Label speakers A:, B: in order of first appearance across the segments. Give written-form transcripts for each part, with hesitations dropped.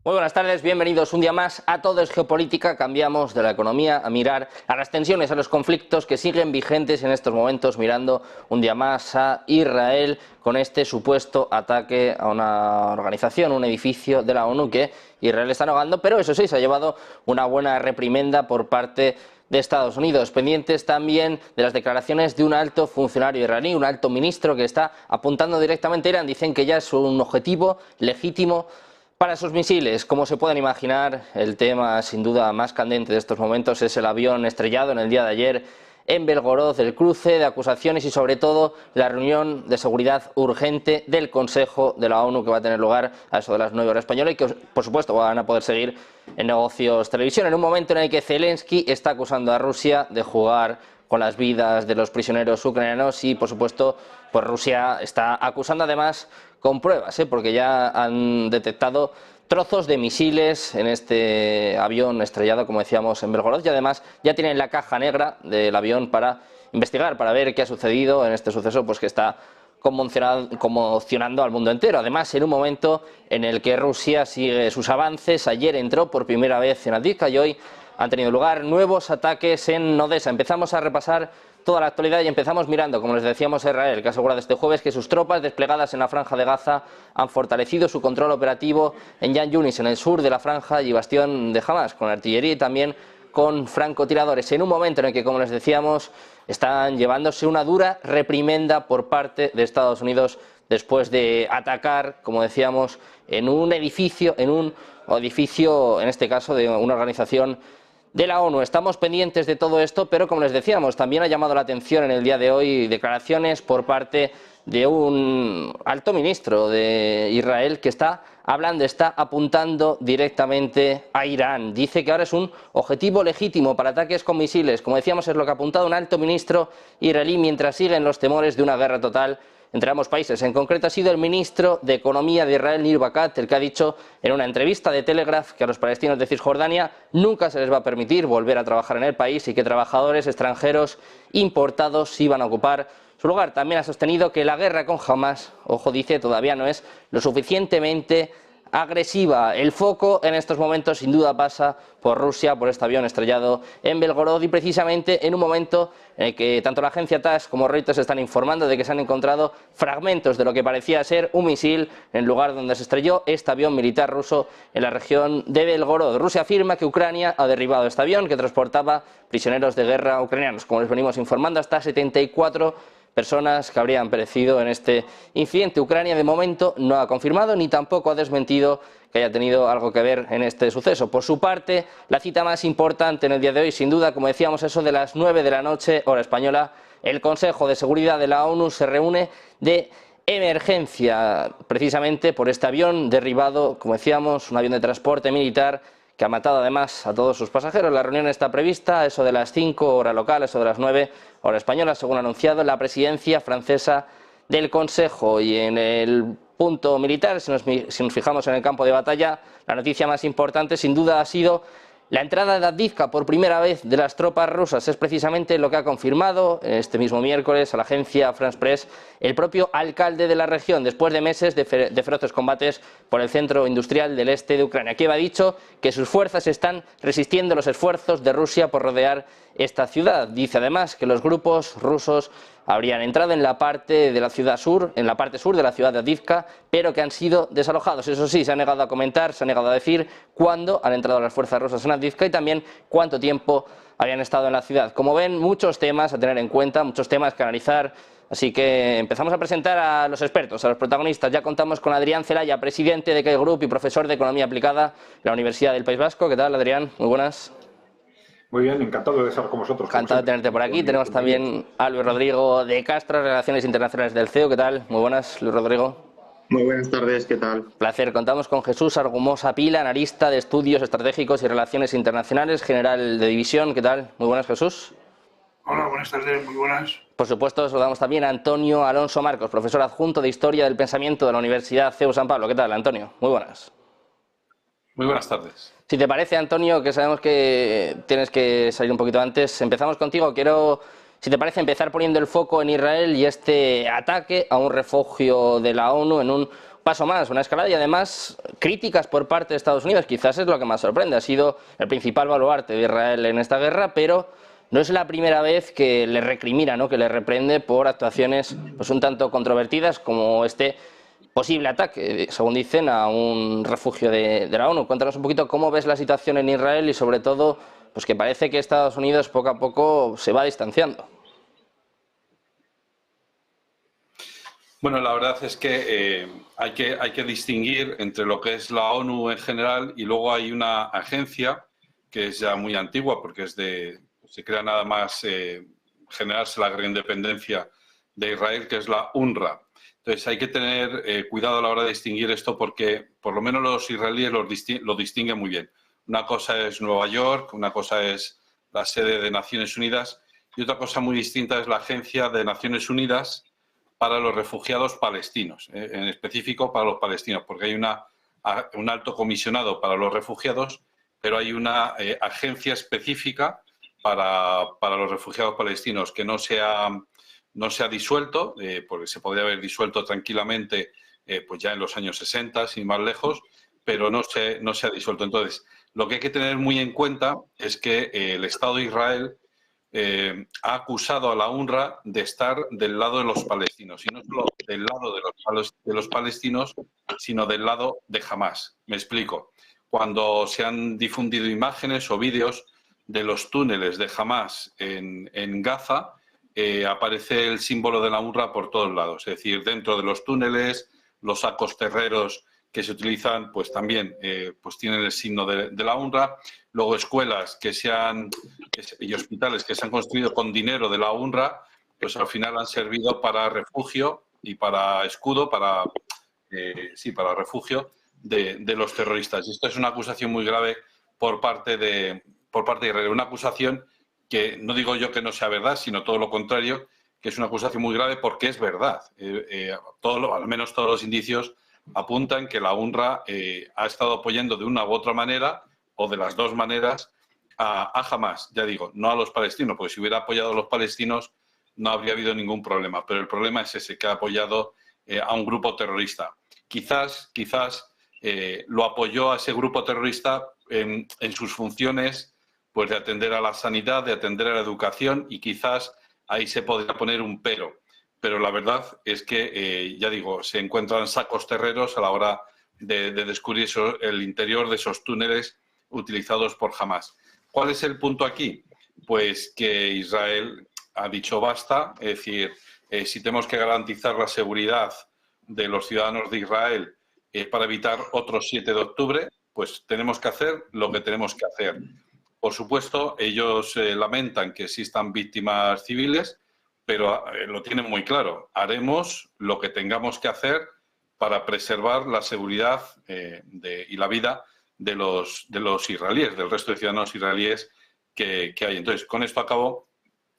A: Muy buenas tardes, bienvenidos un día más a Todo es Geopolítica. Cambiamos de la economía a mirar a las tensiones, a los conflictos que siguen vigentes en estos momentos, mirando un día más a Israel con este supuesto ataque a una organización, un edificio de la ONU que Israel está negando, pero eso sí, se ha llevado una buena reprimenda por parte de Estados Unidos, pendientes también de las declaraciones de un alto funcionario israelí, un alto ministro que está apuntando directamente a Irán. Dicen que ya es un objetivo legítimo para sus misiles. Como se pueden imaginar, el tema sin duda más candente de estos momentos es el avión estrellado en el día de ayer en Belgorod, el cruce de acusaciones y sobre todo la reunión de seguridad urgente del Consejo de la ONU que va a tener lugar a eso de las 9 horas españolas y que por supuesto van a poder seguir en Negocios Televisión en un momento en el que Zelensky está acusando a Rusia de jugar con las vidas de los prisioneros ucranianos y por supuesto pues Rusia está acusando además con pruebas, porque ya han detectado trozos de misiles en este avión estrellado, como decíamos, en Belgorod, y además ya tienen la caja negra del avión para investigar, para ver qué ha sucedido en este suceso, pues que está conmocionando al mundo entero. Además, en un momento en el que Rusia sigue sus avances, ayer entró por primera vez en Avdiivka y hoy han tenido lugar nuevos ataques en Odesa. Empezamos a repasar toda la actualidad y empezamos mirando, como les decíamos, a Israel, que ha asegurado este jueves que sus tropas desplegadas en la franja de Gaza han fortalecido su control operativo en Yan Yunis, en el sur de la franja y bastión de Hamas, con artillería y también con francotiradores, en un momento en el que, como les decíamos, están llevándose una dura reprimenda por parte de Estados Unidos después de atacar, como decíamos, en un edificio, en este caso de una organización de la ONU. Estamos pendientes de todo esto, pero como les decíamos, también ha llamado la atención en el día de hoy declaraciones por parte de un alto ministro de Israel que está apuntando directamente a Irán. Dice que ahora es un objetivo legítimo para ataques con misiles. Como decíamos, es lo que ha apuntado un alto ministro israelí mientras siguen los temores de una guerra total entre ambos países. En concreto ha sido el ministro de Economía de Israel, Nir Barkat, el que ha dicho en una entrevista de Telegraph que a los palestinos de Cisjordania nunca se les va a permitir volver a trabajar en el país y que trabajadores extranjeros importados iban a ocupar su lugar. También ha sostenido que la guerra con Hamas, ojo, dice, todavía no es lo suficientemente agresiva. El foco en estos momentos sin duda pasa por Rusia, por este avión estrellado en Belgorod y precisamente en un momento en el que tanto la agencia TASS como Reuters están informando de que se han encontrado fragmentos de lo que parecía ser un misil en el lugar donde se estrelló este avión militar ruso en la región de Belgorod. Rusia afirma que Ucrania ha derribado este avión que transportaba prisioneros de guerra ucranianos. Como les venimos informando, hasta 74 personas que habrían perecido en este incidente. Ucrania de momento no ha confirmado ni tampoco ha desmentido que haya tenido algo que ver en este suceso. Por su parte, la cita más importante en el día de hoy, sin duda, como decíamos, eso de las 9 de la noche, hora española, el Consejo de Seguridad de la ONU se reúne de emergencia, precisamente por este avión derribado, como decíamos, un avión de transporte militar que ha matado además a todos sus pasajeros. La reunión está prevista a eso de las 5 hora local, a eso de las 9 hora española, según ha anunciado la presidencia francesa del Consejo. Y en el punto militar, si nos fijamos en el campo de batalla, la noticia más importante sin duda ha sido la entrada de Avdiivka por primera vez de las tropas rusas. Es precisamente lo que ha confirmado este mismo miércoles a la agencia France Press el propio alcalde de la región, después de meses de feroces combates por el centro industrial del este de Ucrania. Kiev ha dicho que sus fuerzas están resistiendo los esfuerzos de Rusia por rodear esta ciudad. Dice además que los grupos rusos habrían entrado en la parte de la ciudad sur, en la parte sur de la ciudad de Avdiivka, pero que han sido desalojados. Eso sí, se ha negado a comentar, se ha negado a decir cuándo han entrado las fuerzas rusas en Avdiivka y también cuánto tiempo habían estado en la ciudad. Como ven, muchos temas a tener en cuenta, muchos temas que analizar. Así que empezamos a presentar a los expertos, a los protagonistas. Ya contamos con Adrián Celaya, presidente de Key Group y profesor de Economía Aplicada en la Universidad del País Vasco. ¿Qué tal, Adrián? Muy buenas.
B: Muy bien, encantado de estar con vosotros.
A: Encantado de tenerte por aquí. Tenemos también a Luis Rodrigo de Castro, Relaciones Internacionales del CEO. ¿Qué tal? Muy buenas, Luis Rodrigo.
C: Muy buenas tardes, ¿qué tal?
A: Placer. Contamos con Jesús Argumosa Pila, analista de estudios estratégicos y relaciones internacionales, general de división. ¿Qué tal? Muy buenas, Jesús.
D: Hola, buenas tardes, muy buenas.
A: Por supuesto, saludamos también a Antonio Alonso Marcos, profesor adjunto de Historia del Pensamiento de la Universidad CEU San Pablo. ¿Qué tal, Antonio? Muy buenas.
E: Muy buenas tardes.
A: Si te parece, Antonio, que sabemos que tienes que salir un poquito antes, empezamos contigo. Quiero, si te parece, empezar poniendo el foco en Israel y este ataque a un refugio de la ONU en un paso más, una escalada y además críticas por parte de Estados Unidos. Quizás es lo que más sorprende. Ha sido el principal baluarte de Israel en esta guerra, pero no es la primera vez que le recrimina, ¿no?, que le reprende por actuaciones pues un tanto controvertidas como este posible ataque, según dicen, a un refugio de la ONU. Cuéntanos un poquito cómo ves la situación en Israel y sobre todo pues que parece que Estados Unidos poco a poco se va distanciando.
E: Bueno, la verdad es que hay que distinguir entre lo que es la ONU en general y luego hay una agencia que es ya muy antigua porque se crea nada más generarse la gran independencia de Israel, que es la UNRWA. Entonces hay que tener cuidado a la hora de distinguir esto porque por lo menos los israelíes lo distinguen muy bien. Una cosa es Nueva York, una cosa es la sede de Naciones Unidas y otra cosa muy distinta es la Agencia de Naciones Unidas para los refugiados palestinos, en específico para los palestinos, porque hay un alto comisionado para los refugiados, pero hay una agencia específica para los refugiados palestinos que no se ha disuelto, porque se podría haber disuelto tranquilamente pues ya en los años 60, sin más lejos, pero no se ha disuelto. Entonces, lo que hay que tener muy en cuenta es que el Estado de Israel ha acusado a la UNRWA de estar del lado de los palestinos, y no solo del lado de los palestinos, sino del lado de Hamás. Me explico. Cuando se han difundido imágenes o vídeos de los túneles de Hamás en Gaza, aparece el símbolo de la UNRWA por todos lados. Es decir, dentro de los túneles, los sacos terreros que se utilizan, pues también pues tienen el signo de la UNRWA. Luego escuelas y hospitales que se han construido con dinero de la UNRWA, pues al final han servido para refugio y para escudo, para refugio de los terroristas. Y esto es una acusación muy grave por parte de Israel. Una acusación que no digo yo que no sea verdad, sino todo lo contrario, que es una acusación muy grave porque es verdad. Al menos todos los indicios apuntan que la UNRWA ha estado apoyando de una u otra manera, o de las dos maneras, a Hamás. Ya digo, no a los palestinos, porque si hubiera apoyado a los palestinos no habría habido ningún problema. Pero el problema es ese, que ha apoyado a un grupo terrorista. Quizás lo apoyó a ese grupo terrorista en sus funciones pues de atender a la sanidad, de atender a la educación, y quizás ahí se podría poner un pero. Pero la verdad es que, ya digo, se encuentran sacos terreros a la hora de descubrir el interior de esos túneles utilizados por Hamás. ¿Cuál es el punto aquí? Pues que Israel ha dicho basta, es decir, si tenemos que garantizar la seguridad de los ciudadanos de Israel para evitar otro 7 de octubre, pues tenemos que hacer lo que tenemos que hacer. Por supuesto, ellos lamentan que existan víctimas civiles, pero lo tienen muy claro. Haremos lo que tengamos que hacer para preservar la seguridad y la vida de los israelíes, del resto de ciudadanos israelíes que hay. Entonces, con esto acabo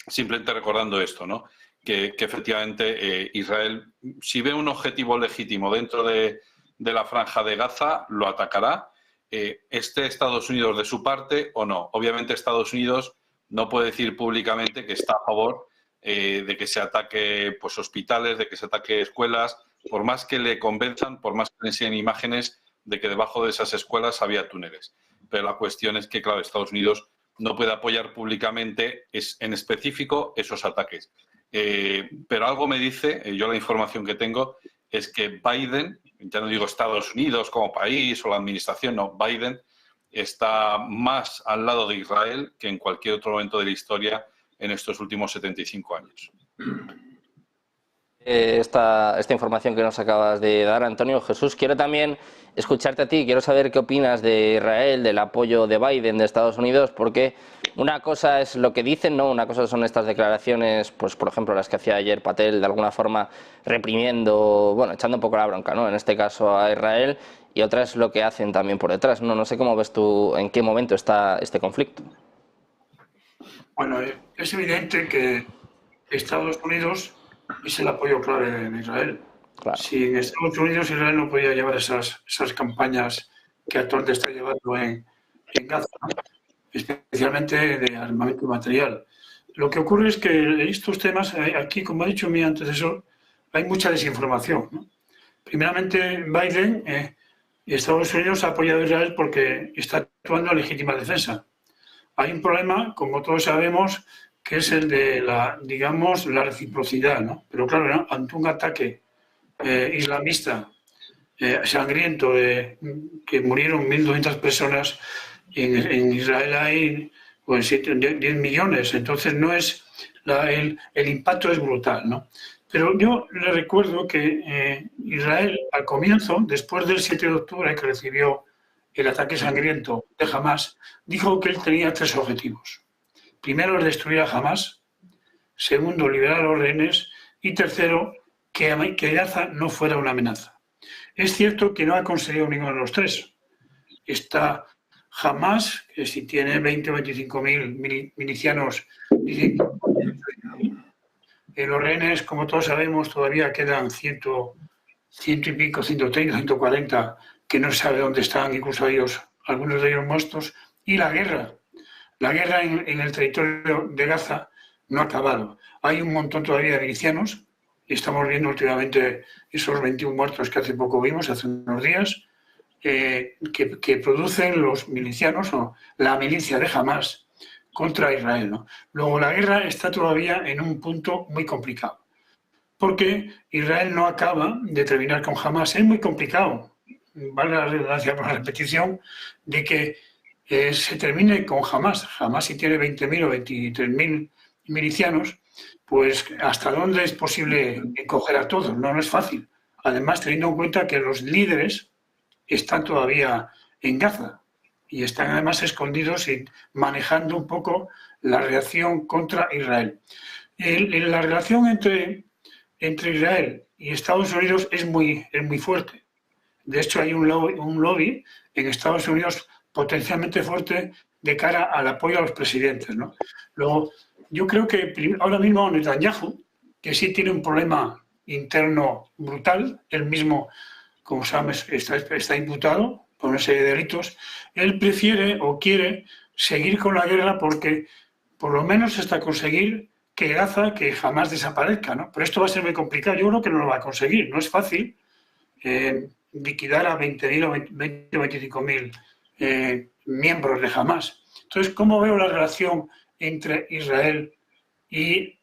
E: simplemente recordando esto, ¿no? Que efectivamente Israel, si ve un objetivo legítimo dentro de la franja de Gaza, lo atacará, esté Estados Unidos de su parte o no. Obviamente Estados Unidos no puede decir públicamente que está a favor de que se ataque pues, hospitales, de que se ataque escuelas, por más que le convenzan, por más que le enseñen imágenes de que debajo de esas escuelas había túneles. Pero la cuestión es que, claro, Estados Unidos no puede apoyar públicamente en específico esos ataques. Pero algo me dice, yo la información que tengo, es que Biden, ya no digo Estados Unidos como país o la administración, no, Biden está más al lado de Israel que en cualquier otro momento de la historia en estos últimos 75 años.
A: Esta información que nos acabas de dar, Antonio. Jesús, quiero también escucharte a ti, quiero saber qué opinas de Israel, del apoyo de Biden, de Estados Unidos, porque una cosa es lo que dicen, ¿no? Una cosa son estas declaraciones, pues por ejemplo las que hacía ayer Patel, de alguna forma reprimiendo, bueno, echando un poco la bronca, ¿no? En este caso a Israel, y otra es lo que hacen también por detrás, ¿no? No sé cómo ves tú, en qué momento está este conflicto.
D: Bueno, es evidente que Estados Unidos es el apoyo clave en Israel.
A: Claro.
D: Sin Estados Unidos, Israel no podía llevar esas campañas que actualmente está llevando en Gaza, ¿no? Especialmente de armamento y material. Lo que ocurre es que estos temas, aquí, como ha dicho mi antecesor, hay mucha desinformación, ¿no? Primeramente, Biden y Estados Unidos ha apoyado a Israel porque está actuando en legítima defensa. Hay un problema, como todos sabemos, que es el de la reciprocidad, ¿no? Pero claro, ¿no?, ante un ataque islamista sangriento, que murieron 1.200 personas, en Israel hay pues 10 millones, entonces no es el impacto es brutal, ¿no? Pero yo le recuerdo que Israel, al comienzo, después del 7 de octubre, que recibió el ataque sangriento de Hamás, dijo que él tenía 3 objetivos. Primero, destruir a Hamás. Segundo, liberar a los rehenes. Y tercero, que Gaza no fuera una amenaza. Es cierto que no ha conseguido ninguno de los 3. Está Hamás, que si tiene 20 o 25.000 milicianos, los rehenes, como todos sabemos, todavía quedan 100 y pico, 130, 140, que no se sabe dónde están, incluso ellos, algunos de ellos muertos. Y la guerra en el territorio de Gaza no ha acabado. Hay un montón todavía de milicianos. Estamos viendo últimamente esos 21 muertos que hace poco vimos, hace unos días, que producen los milicianos o la milicia de Hamás contra Israel, ¿no? Luego, la guerra está todavía en un punto muy complicado, porque Israel no acaba de terminar con Hamás. Es muy complicado, vale la redundancia por la repetición, de que se termine con Hamás. Hamás, si tiene 20.000 o 23.000 milicianos, pues ¿hasta dónde es posible coger a todos? No es fácil. Además, teniendo en cuenta que los líderes están todavía en Gaza y están además escondidos y manejando un poco la reacción contra Israel. La relación entre Israel y Estados Unidos es muy fuerte. De hecho, hay un lobby en Estados Unidos potencialmente fuerte de cara al apoyo a los presidentes, ¿no? Luego, yo creo que ahora mismo Netanyahu, que sí tiene un problema interno brutal, él mismo, como sabes, está imputado por una serie de delitos, él prefiere o quiere seguir con la guerra porque por lo menos hasta conseguir que Gaza, que jamás desaparezca, ¿no? Pero esto va a ser muy complicado, yo creo que no lo va a conseguir, no es fácil liquidar a 20.000 o 20 o 25.000 miembros de Hamás. Entonces, ¿cómo veo la relación entre Israel y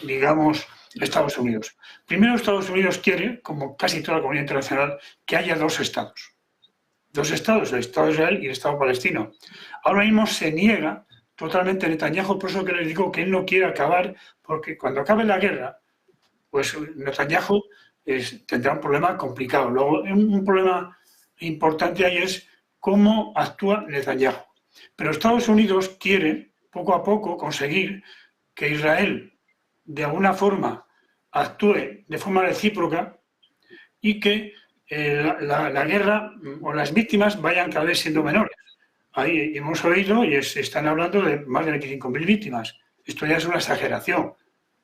D: digamos, Estados Unidos? Primero, Estados Unidos quiere, como casi toda la comunidad internacional, que haya 2 estados. 2 estados, el Estado de Israel y el Estado palestino. Ahora mismo se niega totalmente Netanyahu, por eso que les digo que él no quiere acabar, porque cuando acabe la guerra, pues Netanyahu tendrá un problema complicado. Luego, un problema importante ahí es cómo actúa Netanyahu. Pero Estados Unidos quiere, poco a poco, conseguir que Israel, de alguna forma, actúe de forma recíproca y que la guerra o las víctimas vayan cada vez siendo menores. Ahí hemos oído y están hablando de más de 25.000 víctimas. Esto ya es una exageración.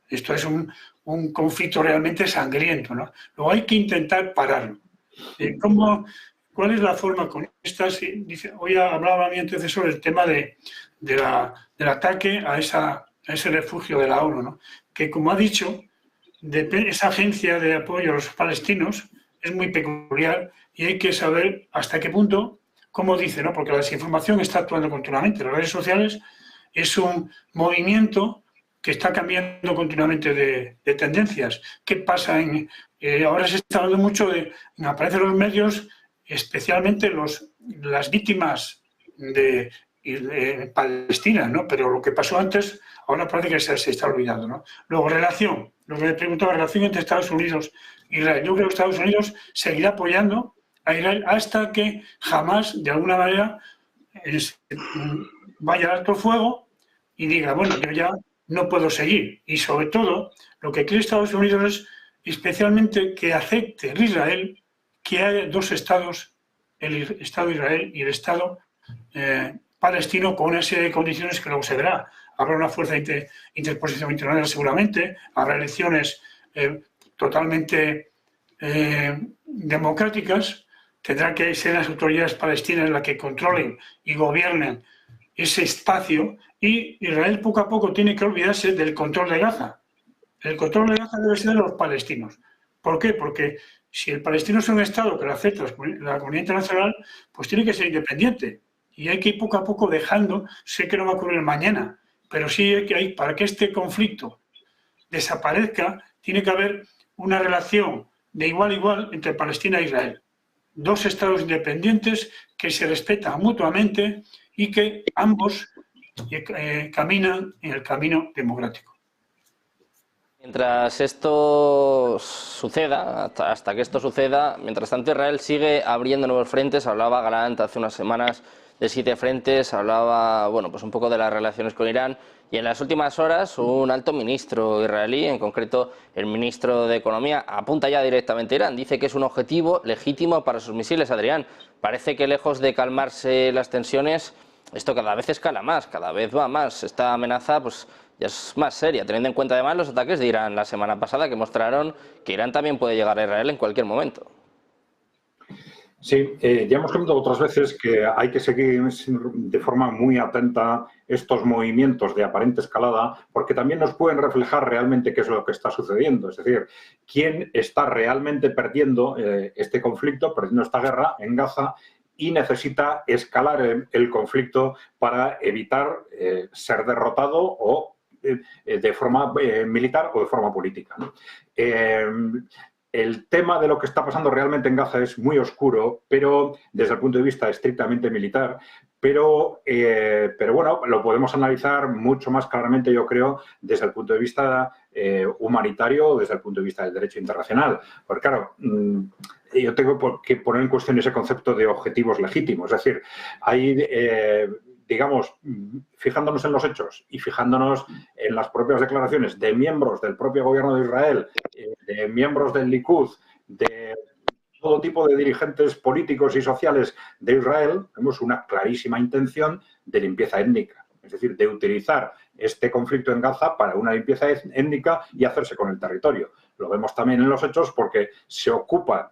D: Esto es un conflicto realmente sangriento, ¿no? Luego hay que intentar pararlo. ¿Cuál es la forma con estas? Hoy hablaba mi antecesor el tema del ataque a ese refugio de la ONU, ¿no? Que, como ha dicho, esa agencia de apoyo a los palestinos es muy peculiar y hay que saber hasta qué punto, cómo dice, ¿no? Porque la desinformación está actuando continuamente. Las redes sociales es un movimiento que está cambiando continuamente de tendencias. ¿Qué pasa? Ahora se está hablando mucho aparecen los medios, especialmente las víctimas de Palestina, ¿no? Pero lo que pasó antes, ahora parece que se está olvidando, ¿no? Luego, lo que le preguntaba, relación entre Estados Unidos e Israel. Yo creo que Estados Unidos seguirá apoyando a Israel hasta que jamás, de alguna manera, vaya al alto fuego y diga, bueno, yo ya no puedo seguir. Y sobre todo, lo que quiere Estados Unidos es especialmente que acepte en Israel que haya 2 estados, el Estado de Israel y el Estado palestino, con una serie de condiciones que luego se verá. Habrá una fuerza de interposición internacional seguramente, habrá elecciones totalmente democráticas, tendrán que ser las autoridades palestinas las que controlen y gobiernen ese espacio, y Israel poco a poco tiene que olvidarse del control de Gaza. El control de Gaza debe ser de los palestinos. ¿Por qué? Porque Si el palestino es un Estado que lo acepta la comunidad internacional, pues tiene que ser independiente. Y hay que ir poco a poco dejando, sé que no va a ocurrir mañana, pero sí que para que este conflicto desaparezca, tiene que haber una relación de igual a igual entre Palestina e Israel. Dos estados independientes que se respetan mutuamente y que ambos caminan en el camino democrático.
A: Mientras esto suceda, hasta que esto suceda, mientras tanto Israel sigue abriendo nuevos frentes. Hablaba Galán hace unas semanas de 7 frentes, hablaba pues un poco de las relaciones con Irán, y en las últimas horas un alto ministro israelí, en concreto el ministro de Economía, apunta ya directamente a Irán. Dice que es un objetivo legítimo para sus misiles. Adrián, parece que lejos de calmarse las tensiones, esto cada vez escala más, cada vez va más. Esta amenaza ya es más seria, teniendo en cuenta además los ataques de Irán la semana pasada, que mostraron que Irán también puede llegar a Israel en cualquier momento.
B: Sí, ya hemos comentado otras veces que hay que seguir de forma muy atenta estos movimientos de aparente escalada, porque también nos pueden reflejar realmente qué es lo que está sucediendo. Es decir, quién está realmente perdiendo este conflicto, perdiendo esta guerra en Gaza, y necesita escalar el conflicto para evitar ser derrotado o de forma militar o de forma política, ¿no? El tema de lo que está pasando realmente en Gaza es muy oscuro, pero desde el punto de vista estrictamente militar, pero bueno, lo podemos analizar mucho más claramente, yo creo, desde el punto de vista humanitario, desde el punto de vista del derecho internacional. Porque claro, yo tengo que poner en cuestión ese concepto de objetivos legítimos. Es decir, hay digamos, fijándonos en los hechos y fijándonos en las propias declaraciones de miembros del propio gobierno de Israel, de miembros del Likud, de todo tipo de dirigentes políticos y sociales de Israel, vemos una clarísima intención de limpieza étnica. Es decir, de utilizar este conflicto en Gaza para una limpieza étnica y hacerse con el territorio. Lo vemos también en los hechos porque se ocupan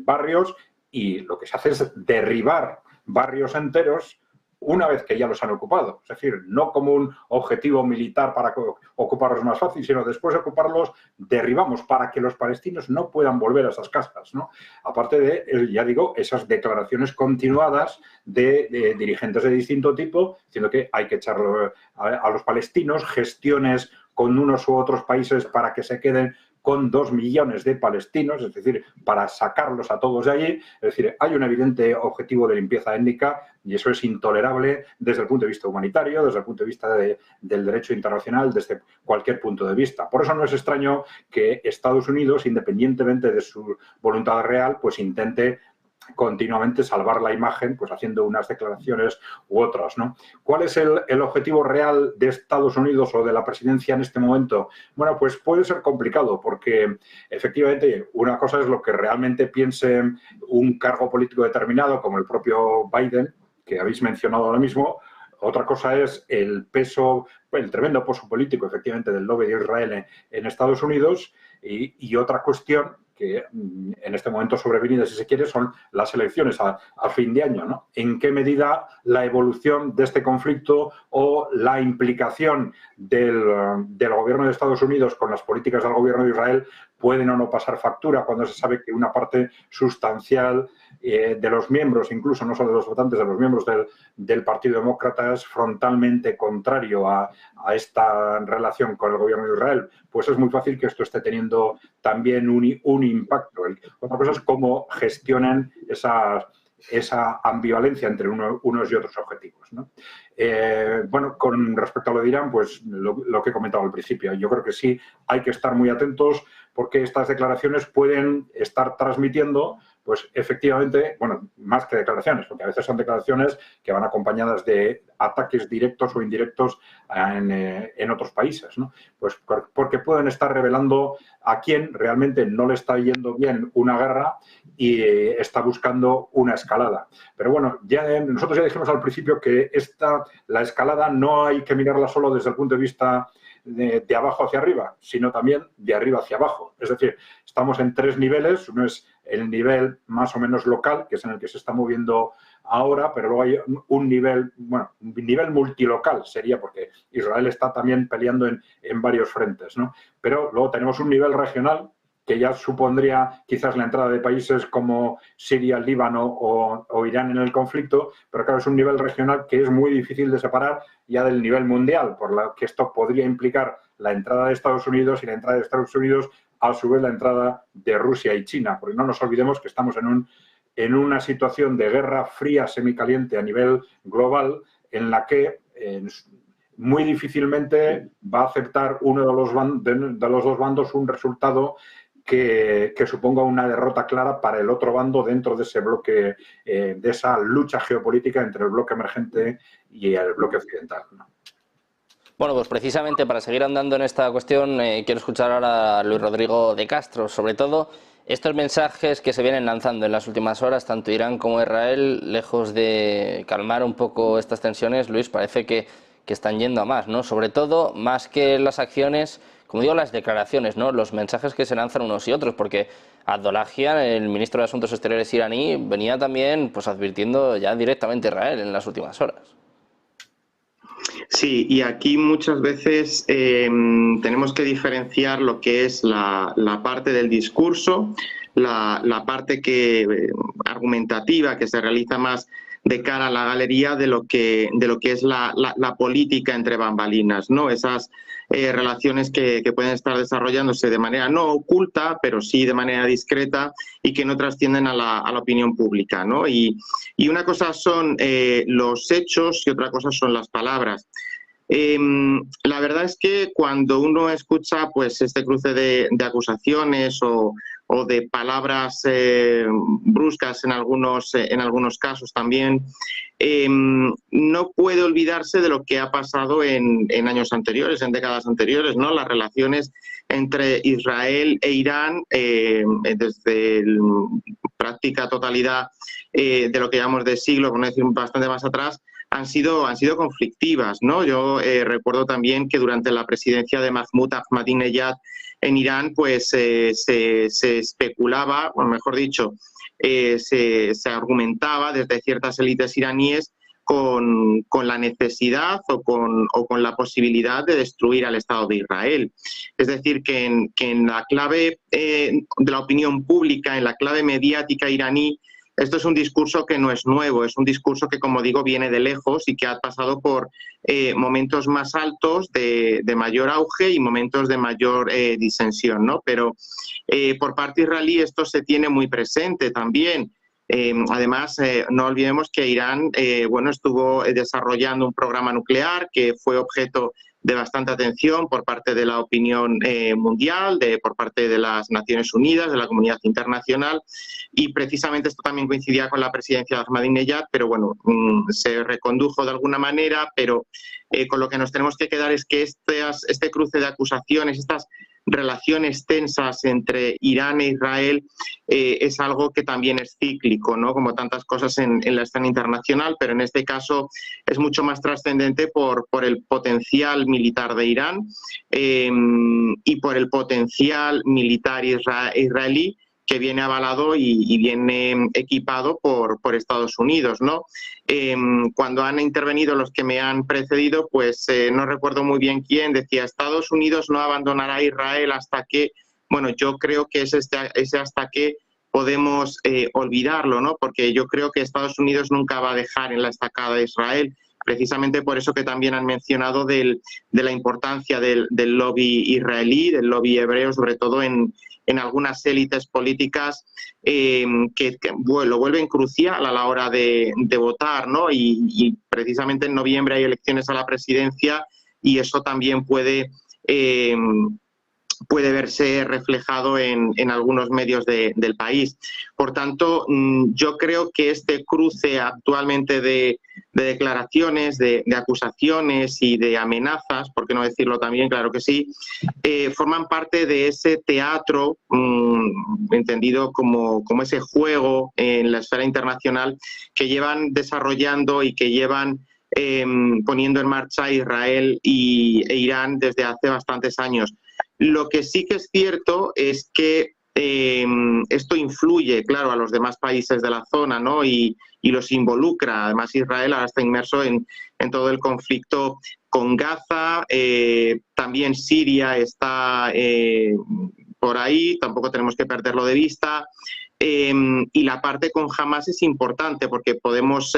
B: barrios y lo que se hace es derribar barrios enteros una vez que ya los han ocupado. Es decir, no como un objetivo militar para ocuparlos más fácil, sino después de ocuparlos, derribamos para que los palestinos no puedan volver a esas casas, ¿no? Aparte de, ya digo, esas declaraciones continuadas de dirigentes de distinto tipo, diciendo que hay que echarlo a los palestinos, gestiones con unos u otros países para que se queden con 2 millones de palestinos, es decir, para sacarlos a todos de allí. Es decir, hay un evidente objetivo de limpieza étnica y eso es intolerable desde el punto de vista humanitario, desde el punto de vista del derecho internacional, desde cualquier punto de vista. Por eso no es extraño que Estados Unidos, independientemente de su voluntad real, pues intente continuamente salvar la imagen, pues haciendo unas declaraciones u otras, ¿no? ¿Cuál es el objetivo real de Estados Unidos o de la presidencia en este momento? Bueno, pues puede ser complicado porque efectivamente una cosa es lo que realmente piense un cargo político determinado como el propio Biden, que habéis mencionado ahora mismo. Otra cosa es el peso, el tremendo peso político efectivamente del lobby de Israel en Estados Unidos y otra cuestión que en este momento sobrevenida, si se quiere, son las elecciones a fin de año, ¿no? ¿En qué medida la evolución de este conflicto o la implicación del gobierno de Estados Unidos con las políticas del gobierno de Israel pueden o no pasar factura cuando se sabe que una parte sustancial de los miembros, incluso no solo de los votantes, de los miembros del Partido Demócrata es frontalmente contrario a esta relación con el gobierno de Israel? Pues es muy fácil que esto esté teniendo también un impacto. Otra cosa es cómo gestionan esa ambivalencia entre unos y otros objetivos, ¿no? Bueno, con respecto a lo de Irán, pues lo que he comentado al principio, yo creo que sí hay que estar muy atentos porque estas declaraciones pueden estar transmitiendo, pues efectivamente, bueno, más que declaraciones, porque a veces son declaraciones que van acompañadas de ataques directos o indirectos en otros países, ¿no? Pues porque pueden estar revelando a quién realmente no le está yendo bien una guerra y está buscando una escalada. Pero bueno, nosotros ya dijimos al principio que la escalada no hay que mirarla solo desde el punto de vista de abajo hacia arriba, sino también de arriba hacia abajo. Es decir, estamos en 3 niveles. Uno es el nivel más o menos local, que es en el que se está moviendo ahora, pero luego hay un nivel multilocal, sería porque Israel está también peleando en varios frentes, ¿no? Pero luego tenemos un nivel regional, que ya supondría quizás la entrada de países como Siria, Líbano o Irán en el conflicto, pero claro, es un nivel regional que es muy difícil de separar ya del nivel mundial, por lo que esto podría implicar la entrada de Estados Unidos y la entrada de Estados Unidos, a su vez la entrada de Rusia y China, porque no nos olvidemos que estamos en una situación de guerra fría semicaliente a nivel global en la que muy difícilmente va a aceptar uno de los dos bandos un resultado que suponga una derrota clara para el otro bando dentro de ese bloque, de esa lucha geopolítica entre el bloque emergente y el bloque occidental, ¿no?
A: Bueno, pues precisamente para seguir andando en esta cuestión, quiero escuchar ahora a Luis Rodrigo de Castro, sobre todo estos mensajes que se vienen lanzando en las últimas horas, tanto Irán como Israel, lejos de calmar un poco estas tensiones, Luis, parece que están yendo a más, ¿no? Sobre todo, más que las acciones, como digo, las declaraciones, ¿no? Los mensajes que se lanzan unos y otros, porque Abdollahian, el ministro de Asuntos Exteriores iraní, venía también pues advirtiendo ya directamente a Israel en las últimas horas.
C: Sí, y aquí muchas veces tenemos que diferenciar lo que es la parte del discurso, la parte argumentativa que se realiza más de cara a la galería de lo que es la política entre bambalinas, ¿no? Esas relaciones que pueden estar desarrollándose de manera no oculta, pero sí de manera discreta y que no trascienden a la opinión pública, ¿no? Y una cosa son los hechos y otra cosa son las palabras. La verdad es que cuando uno escucha pues este cruce de acusaciones o de palabras bruscas en algunos casos también, no puede olvidarse de lo que ha pasado en años anteriores, en décadas anteriores, ¿no? Las relaciones entre Israel e Irán desde la práctica totalidad de lo que llamamos de siglo, por no decir bastante más atrás, han sido conflictivas, ¿no? Yo recuerdo también que durante la presidencia de Mahmoud Ahmadinejad en Irán, pues se especulaba, o mejor dicho, se argumentaba desde ciertas élites iraníes con la necesidad o con la posibilidad de destruir al Estado de Israel. Es decir, que en la clave de la opinión pública, en la clave mediática iraní, esto es un discurso que no es nuevo, es un discurso que, como digo, viene de lejos y que ha pasado por momentos más altos de mayor auge y momentos de mayor disensión, ¿no? Pero por parte israelí esto se tiene muy presente también. Además, no olvidemos que Irán estuvo desarrollando un programa nuclear que fue objeto de bastante atención por parte de la opinión mundial, por parte de las Naciones Unidas, de la comunidad internacional, y precisamente esto también coincidía con la presidencia de Ahmadinejad, pero bueno, se recondujo de alguna manera, pero con lo que nos tenemos que quedar es que este cruce de acusaciones, estas relaciones tensas entre Irán e Israel es algo que también es cíclico, ¿no? Como tantas cosas en la escena internacional, pero en este caso es mucho más trascendente por el potencial militar de Irán y por el potencial militar israelí que viene avalado y viene equipado por Estados Unidos, ¿no? Cuando han intervenido los que me han precedido, pues no recuerdo muy bien quién, decía Estados Unidos no abandonará a Israel hasta que, bueno, yo creo que es ese hasta que podemos olvidarlo, ¿no? Porque yo creo que Estados Unidos nunca va a dejar en la estacada a Israel, precisamente por eso que también han mencionado de la importancia del lobby israelí, del lobby hebreo, sobre todo en algunas élites políticas que lo vuelven crucial a la hora de votar, ¿no? Y precisamente en noviembre hay elecciones a la presidencia y eso también puede verse reflejado en algunos medios del país. Por tanto, yo creo que este cruce actualmente de declaraciones, de acusaciones y de amenazas, por qué no decirlo también, claro que sí, forman parte de ese teatro entendido como ese juego en la esfera internacional que llevan desarrollando y que llevan poniendo en marcha Israel e Irán desde hace bastantes años. Lo que sí que es cierto es que esto influye, claro, a los demás países de la zona, ¿no? Y los involucra. Además, Israel ahora está inmerso en todo el conflicto con Gaza. También Siria está por ahí, tampoco tenemos que perderlo de vista. Y la parte con Hamas es importante porque podemos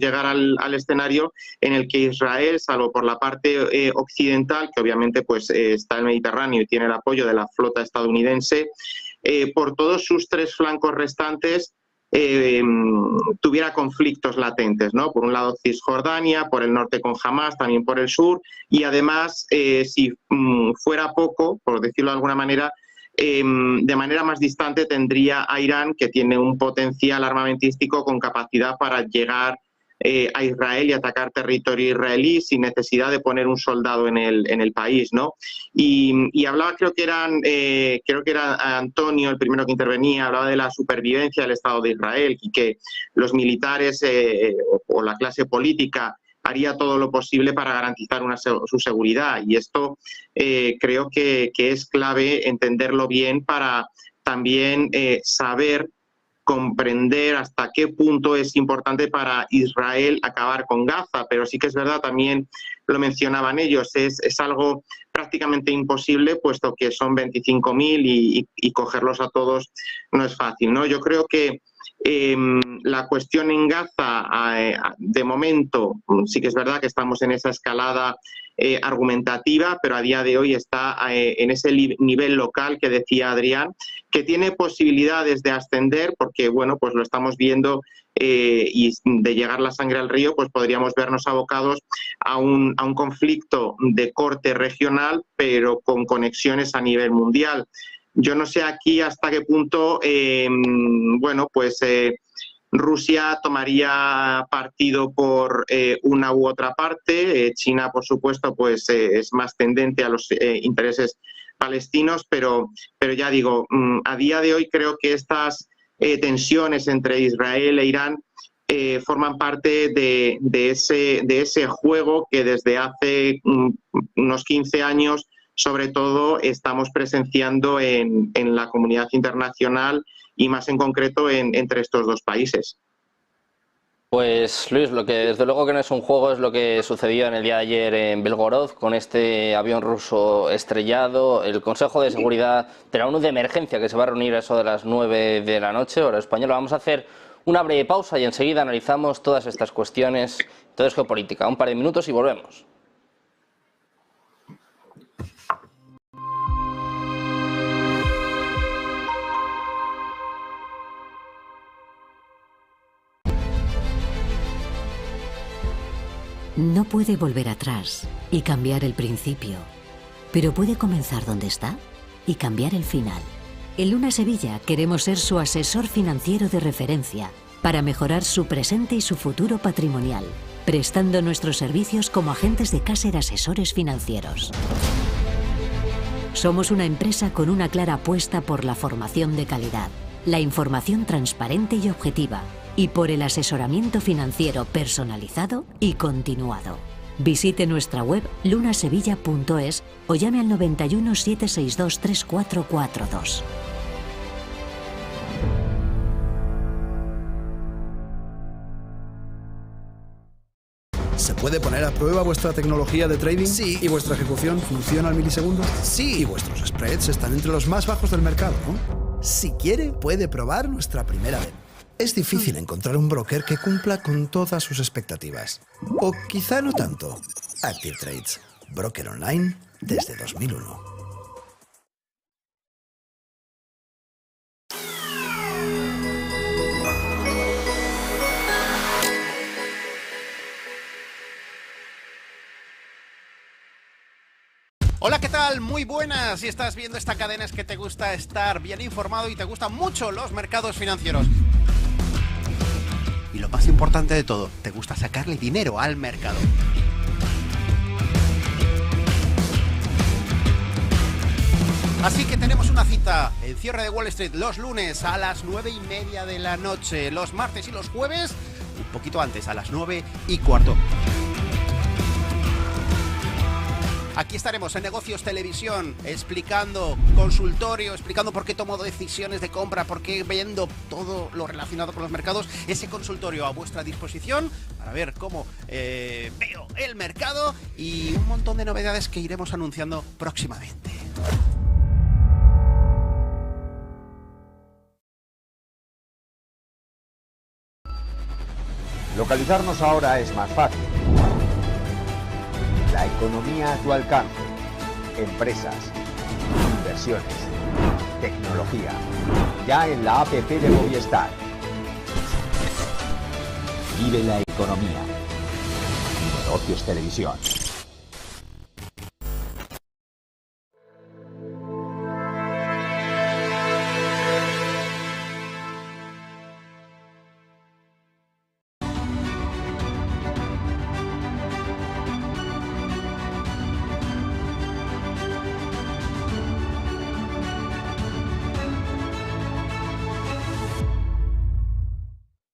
C: llegar al escenario en el que Israel, salvo por la parte occidental, que obviamente pues está en el Mediterráneo y tiene el apoyo de la flota estadounidense, por todos sus 3 flancos restantes tuviera conflictos latentes, ¿no? Por un lado Cisjordania, por el norte con Hamas, también por el sur, y además, si fuera poco, por decirlo de alguna manera, de manera más distante tendría a Irán, que tiene un potencial armamentístico con capacidad para llegar a Israel y atacar territorio israelí sin necesidad de poner un soldado en el país, ¿no? Y hablaba, creo que era Antonio, el primero que intervenía, hablaba de la supervivencia del Estado de Israel y que los militares o la clase política haría todo lo posible para garantizar su seguridad. Y esto creo que es clave entenderlo bien para también saber comprender hasta qué punto es importante para Israel acabar con Gaza, pero sí que es verdad, también lo mencionaban ellos, es algo prácticamente imposible, puesto que son 25.000 y cogerlos a todos no es fácil, ¿no? Yo creo que la cuestión en Gaza, de momento, sí que es verdad que estamos en esa escalada argumentativa, pero a día de hoy está en ese nivel local que decía Adrián, que tiene posibilidades de ascender, porque bueno, pues lo estamos viendo y de llegar la sangre al río, pues podríamos vernos abocados a un conflicto de corte regional, pero con conexiones a nivel mundial. Yo no sé aquí hasta qué punto, Rusia tomaría partido por una u otra parte. China, por supuesto, pues es más tendente a los intereses palestinos, pero ya digo, a día de hoy creo que estas tensiones entre Israel e Irán forman parte de ese juego que desde hace unos 15 años sobre todo estamos presenciando en la comunidad internacional y más en concreto entre estos dos países.
A: Pues Luis, lo que desde luego que no es un juego es lo que sucedió en el día de ayer en Belgorod con este avión ruso estrellado. El Consejo de Seguridad de la ONU de emergencia que se va a reunir a eso de las 9 de la noche, hora española. Vamos a hacer una breve pausa y enseguida analizamos todas estas cuestiones. Todo es geopolítica. Un par de minutos y volvemos.
F: No puede volver atrás y cambiar el principio, pero puede comenzar donde está y cambiar el final. En Luna Sevilla queremos ser su asesor financiero de referencia para mejorar su presente y su futuro patrimonial, prestando nuestros servicios como agentes de Caser Asesores Financieros. Somos una empresa con una clara apuesta por la formación de calidad, la información transparente y objetiva, y por el asesoramiento financiero personalizado y continuado. Visite nuestra web lunasevilla.es o llame al 91 762 3442.
G: ¿Se puede poner a prueba vuestra tecnología de trading? Sí. ¿Y vuestra ejecución funciona al milisegundo? Sí. ¿Y vuestros spreads están entre los más bajos del mercado, no? Si quiere, puede probar nuestra primera vez. Es difícil encontrar un broker que cumpla con todas sus expectativas. O quizá no tanto. Active Trades, broker online desde 2001.
H: Hola, ¿qué tal? Muy buenas. Si estás viendo esta cadena es que te gusta estar bien informado y te gustan mucho los mercados financieros. Y lo más importante de todo, te gusta sacarle dinero al mercado. Así que tenemos una cita, el cierre de Wall Street los lunes a las 9:30 de la noche, los martes y los jueves un poquito antes, a las 9:15. Aquí estaremos en Negocios Televisión explicando consultorio, explicando por qué tomo decisiones de compra, por qué vendo, todo lo relacionado con los mercados. Ese consultorio a vuestra disposición para ver cómo veo el mercado y un montón de novedades que iremos anunciando próximamente.
I: Localizarnos ahora es más fácil. La economía a tu alcance. Empresas, inversiones, tecnología. Ya en la app de Movistar. Vive la economía. Negocios Televisión.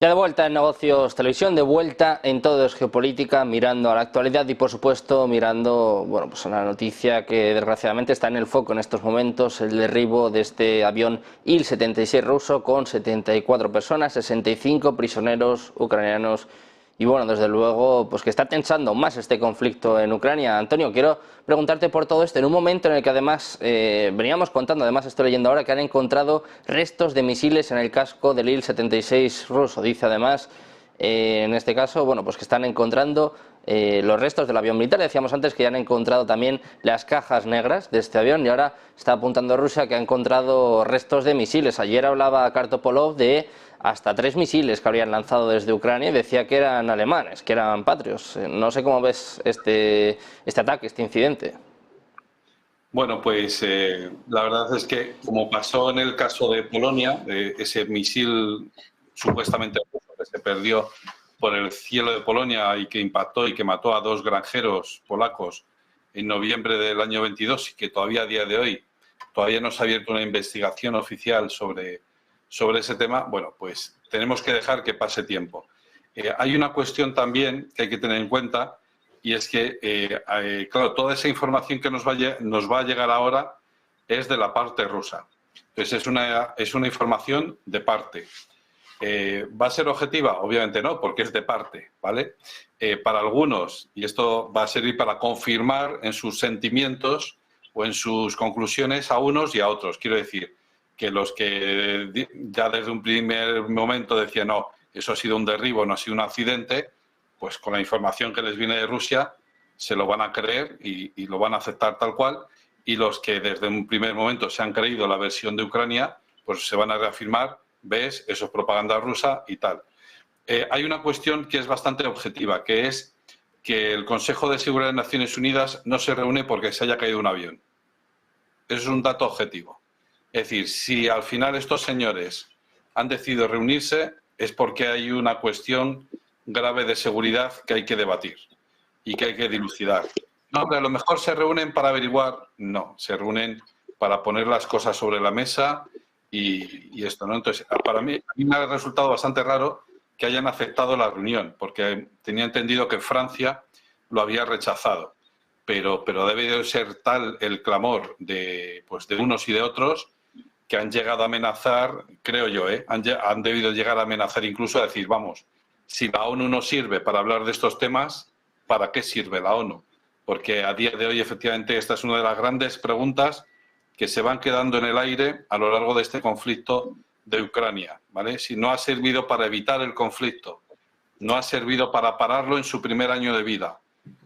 A: Ya de vuelta en Negocios Televisión, de vuelta en Todo es Geopolítica, mirando a la actualidad y por supuesto mirando, bueno, pues a la noticia que desgraciadamente está en el foco en estos momentos, el derribo de este avión Il-76 ruso con 74 personas, 65 prisioneros ucranianos. Y bueno, desde luego, pues que está tensando más este conflicto en Ucrania. Antonio, quiero preguntarte por todo esto en un momento en el que además veníamos contando, además estoy leyendo ahora, que han encontrado restos de misiles en el casco del Il-76 ruso. Dice además, en este caso, bueno, pues que están encontrando los restos del avión militar. Decíamos antes que ya han encontrado también las cajas negras de este avión y ahora está apuntando Rusia que ha encontrado restos de misiles. Ayer hablaba Kartopolov de hasta 3 misiles que habrían lanzado desde Ucrania y decía que eran alemanes, que eran patrios. No sé cómo ves este ataque, este incidente.
E: Bueno, pues la verdad es que, como pasó en el caso de Polonia, ese misil supuestamente ruso que se perdió por el cielo de Polonia y que impactó y que mató a 2 granjeros polacos en noviembre del año 22 y que todavía a día de hoy todavía no se ha abierto una investigación oficial sobre ese tema, bueno, pues tenemos que dejar que pase tiempo. Hay una cuestión también que hay que tener en cuenta y es que, claro, toda esa información que nos va a llegar ahora es de la parte rusa. Entonces es una información de parte. ¿Va a ser objetiva? Obviamente no, porque es de parte, ¿vale? Para algunos, y esto va a servir para confirmar en sus sentimientos o en sus conclusiones a unos y a otros. Quiero decir que los que ya desde un primer momento decían no, eso ha sido un derribo, no ha sido un accidente, pues con la información que les viene de Rusia se lo van a creer y lo van a aceptar tal cual, y los que desde un primer momento se han creído la versión de Ucrania, pues se van a reafirmar, ves, eso es propaganda rusa y tal. Hay una cuestión que es bastante objetiva, que es que el Consejo de Seguridad de Naciones Unidas no se reúne porque se haya caído un avión. Eso es un dato objetivo. Es decir, si al final estos señores han decidido reunirse es porque hay una cuestión grave de seguridad que hay que debatir y que hay que dilucidar. No, hombre, a lo mejor se reúnen para averiguar. No, se reúnen para poner las cosas sobre la mesa y esto, ¿no? Entonces, para mí, a mí me ha resultado bastante raro que hayan aceptado la reunión, porque tenía entendido que Francia lo había rechazado. Pero debe de ser tal el clamor de unos y de otros que han llegado a amenazar, creo yo, han debido llegar a amenazar incluso a decir, vamos, si la ONU no sirve para hablar de estos temas, ¿para qué sirve la ONU? Porque a día de hoy, efectivamente, esta es una de las grandes preguntas que se van quedando en el aire a lo largo de este conflicto de Ucrania, ¿vale? Si no ha servido para evitar el conflicto, no ha servido para pararlo en su primer año de vida,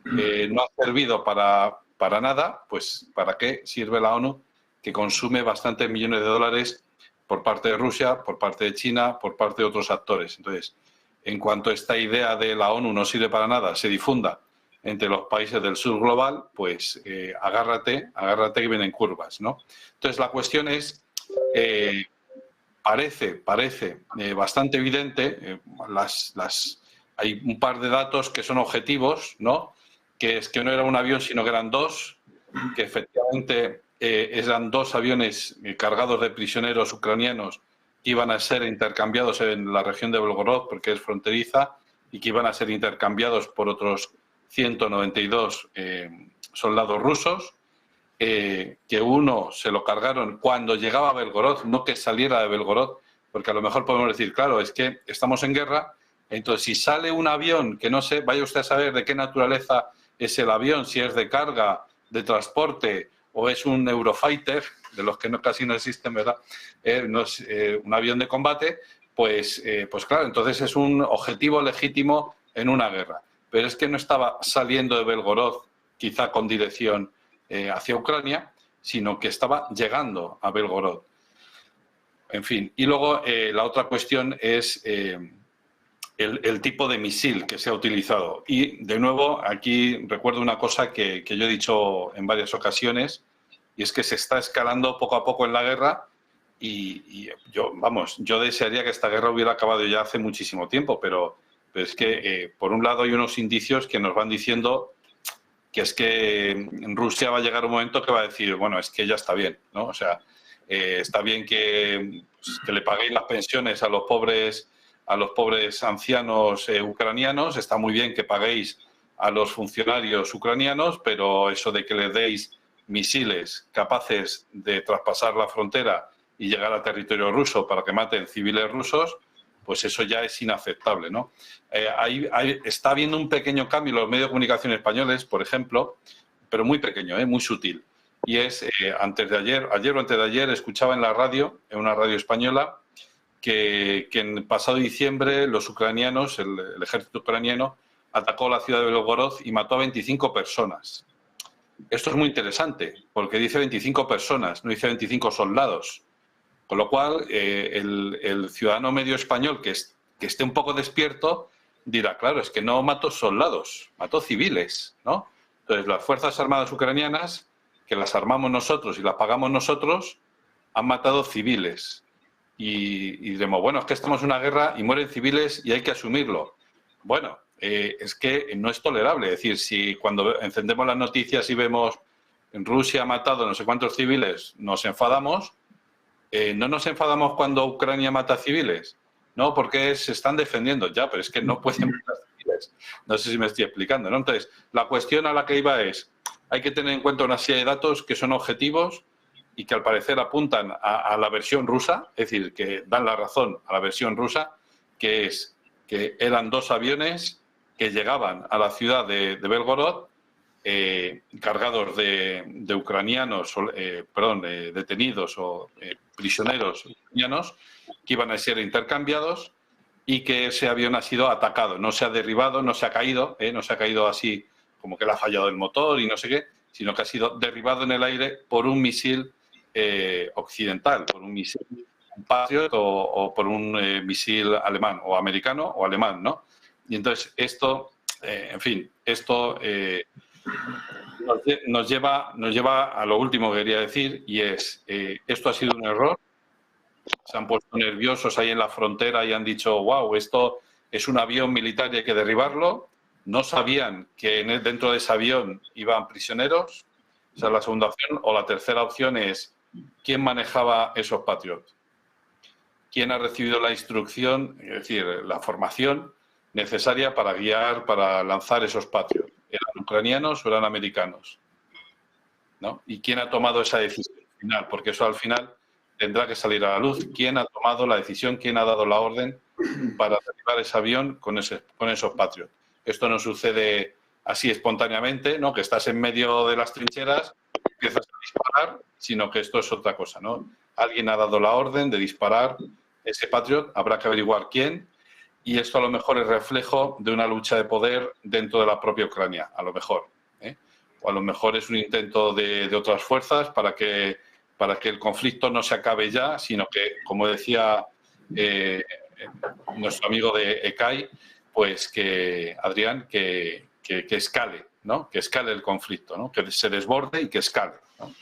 E: no ha servido para nada, pues ¿para qué sirve la ONU? Que consume bastantes millones de dólares por parte de Rusia, por parte de China, por parte de otros actores. Entonces, en cuanto esta idea de la ONU no sirve para nada, se difunda entre los países del sur global, pues agárrate que vienen curvas, ¿no? Entonces, la cuestión es, parece bastante evidente, hay un par de datos que son objetivos, ¿no? Que es que no era un avión, sino que eran 2, que efectivamente eran 2 aviones cargados de prisioneros ucranianos que iban a ser intercambiados en la región de Belgorod, porque es fronteriza, y que iban a ser intercambiados por otros 192 soldados rusos, que uno se lo cargaron cuando llegaba a Belgorod, no que saliera de Belgorod, porque a lo mejor podemos decir, claro, es que estamos en guerra, entonces si sale un avión que no sé, vaya usted a saber de qué naturaleza es el avión, si es de carga, de transporte o es un Eurofighter, de los que casi no existen, ¿verdad? No es un avión de combate, pues claro, entonces es un objetivo legítimo en una guerra. Pero es que no estaba saliendo de Belgorod, quizá con dirección hacia Ucrania, sino que estaba llegando a Belgorod. En fin, y luego la otra cuestión es el tipo de misil que se ha utilizado. Y, de nuevo, aquí recuerdo una cosa que yo he dicho en varias ocasiones, y es que se está escalando poco a poco en la guerra y yo desearía que esta guerra hubiera acabado ya hace muchísimo tiempo, pero es que, por un lado, hay unos indicios que nos van diciendo que es que en Rusia va a llegar un momento que va a decir, bueno, es que ya está bien, ¿no? O sea, está bien que le paguéis las pensiones a los pobres ancianos ucranianos, está muy bien que paguéis a los funcionarios ucranianos, pero eso de que les deis misiles capaces de traspasar la frontera y llegar a territorio ruso para que maten civiles rusos, pues eso ya es inaceptable, ¿no? Está habiendo un pequeño cambio en los medios de comunicación españoles, por ejemplo, pero muy pequeño, muy sutil. Y es, ayer o antes de ayer, escuchaba en la radio, en una radio española, que en el pasado diciembre los ucranianos, el ejército ucraniano, atacó la ciudad de Belgorod y mató a 25 personas. Esto es muy interesante, porque dice 25 personas, no dice 25 soldados. Con lo cual, el ciudadano medio español que esté un poco despierto dirá, claro, es que no mató soldados, mató civiles, ¿no? Entonces, las Fuerzas Armadas ucranianas, que las armamos nosotros y las pagamos nosotros, han matado civiles. Y diremos, bueno, es que estamos en una guerra y mueren civiles y hay que asumirlo. Bueno, es que no es tolerable. Es decir, si cuando encendemos las noticias y vemos en Rusia ha matado no sé cuántos civiles, nos enfadamos. ¿No nos enfadamos cuando Ucrania mata civiles? No, porque se están defendiendo ya, pero es que no pueden matar civiles. No sé si me estoy explicando, ¿no? Entonces, la cuestión a la que iba es, hay que tener en cuenta una serie de datos que son objetivos y que al parecer apuntan a la versión rusa, es decir, que dan la razón a la versión rusa, que es que eran 2 aviones que llegaban a la ciudad de Belgorod, cargados de ucranianos, detenidos o prisioneros ucranianos, que iban a ser intercambiados y que ese avión ha sido atacado. No se ha derribado, no se ha caído, no se ha caído así como que le ha fallado el motor y no sé qué, sino que ha sido derribado en el aire por un misil occidental, por un misil Patriot o por un misil alemán o americano o alemán, ¿no? Y entonces esto, en fin, esto nos lleva a lo último que quería decir, y es, esto ha sido un error. Se han puesto nerviosos ahí en la frontera y han dicho, wow, esto es un avión militar y hay que derribarlo. No sabían que dentro de ese avión iban prisioneros. Esa es la segunda opción. O la tercera opción es, ¿quién manejaba esos Patriot? ¿Quién ha recibido la instrucción, es decir, la formación necesaria para guiar, para lanzar esos Patriot? ¿Eran ucranianos o eran americanos? ¿No? ¿Y quién ha tomado esa decisión final? Porque eso al final tendrá que salir a la luz. ¿Quién ha tomado la decisión? ¿Quién ha dado la orden para derribar ese avión con esos Patriot? Esto no sucede así espontáneamente, ¿no? Que estás en medio de las trincheras, empiezas a disparar, sino que esto es otra cosa, ¿no? Alguien ha dado la orden de disparar ese Patriot, habrá que averiguar quién, y esto a lo mejor es reflejo de una lucha de poder dentro de la propia Ucrania, a lo mejor. O a lo mejor es un intento de otras fuerzas para que el conflicto no se acabe ya, sino que, como decía nuestro amigo de ECAI, pues que, Adrián, que escale, ¿no? Que escale el conflicto, ¿no? Que se desborde y que escale, ¿no?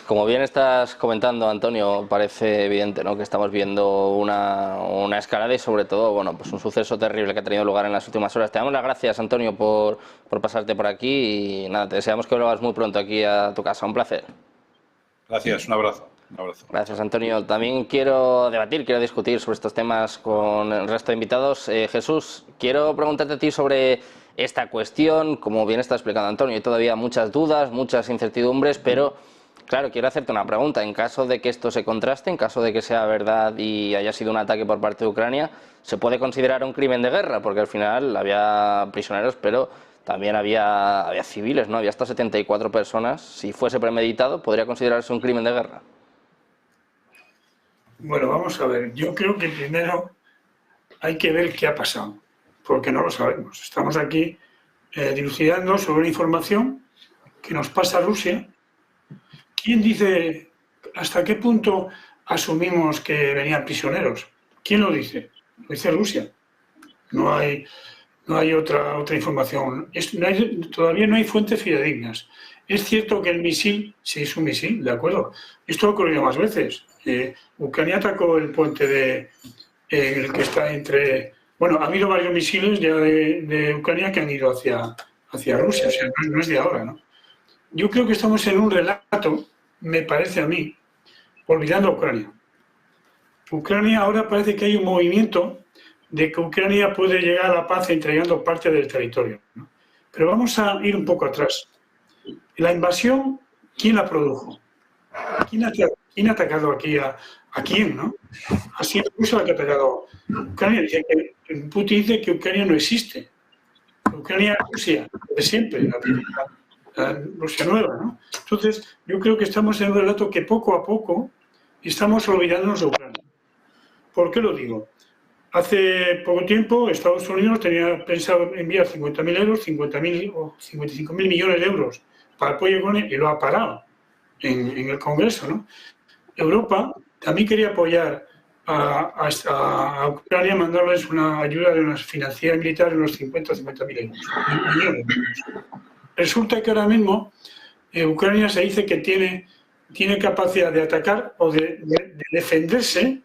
A: Como bien estás comentando, Antonio, parece evidente, ¿no?, que estamos viendo una escalada y sobre todo, bueno, pues un suceso terrible que ha tenido lugar en las últimas horas. Te damos las gracias, Antonio, por pasarte por aquí y nada, te deseamos que vuelvas muy pronto aquí a tu casa. Un placer.
E: Gracias, un abrazo. Un abrazo.
A: Gracias, Antonio. También quiero discutir sobre estos temas con el resto de invitados. Jesús, quiero preguntarte a ti sobre esta cuestión. Como bien está explicando Antonio, hay todavía muchas dudas, muchas incertidumbres, pero claro, quiero hacerte una pregunta. En caso de que esto se contraste, en caso de que sea verdad y haya sido un ataque por parte de Ucrania, ¿se puede considerar un crimen de guerra? Porque al final había prisioneros, pero también había civiles, ¿no? Había hasta 74 personas. Si fuese premeditado, ¿podría considerarse un crimen de guerra?
D: Bueno, vamos a ver. Yo creo que primero hay que ver qué ha pasado, porque no lo sabemos. Estamos aquí dilucidando sobre una información que nos pasa a Rusia. ¿Quién dice hasta qué punto asumimos que venían prisioneros? ¿Quién lo dice? Lo dice Rusia. No hay otra información. Todavía no hay fuentes fidedignas. Es cierto que el misil, sí es un misil, de acuerdo. Esto ha ocurrido más veces. Ucrania atacó el puente el que está entre... Bueno, ha habido varios misiles ya de Ucrania que han ido hacia Rusia, o sea, no es de ahora, ¿no? Yo creo que estamos en un relato, me parece a mí, olvidando a Ucrania. Ucrania ahora parece que hay un movimiento de que Ucrania puede llegar a la paz entregando parte del territorio, ¿no? Pero vamos a ir un poco atrás. La invasión, ¿quién la produjo? ¿Quién ha atacado aquí a quién, no? Ha sido Rusia la que ha atacado Ucrania. Putin dice que Ucrania no existe. Ucrania es Rusia, de siempre, la Rusia nueva, ¿no? Entonces, yo creo que estamos en un relato que poco a poco estamos olvidándonos de Ucrania. ¿Por qué lo digo? Hace poco tiempo Estados Unidos tenía pensado enviar 50.000 euros, 50.000 o 55.000 millones de euros para apoyo con él y lo ha parado en el Congreso, ¿no? Europa también quería apoyar a Ucrania, mandarles una ayuda de una financiera militar de unos 50 o 50.000 euros, millones de euros. Resulta que ahora mismo Ucrania se dice que tiene capacidad de atacar o de defenderse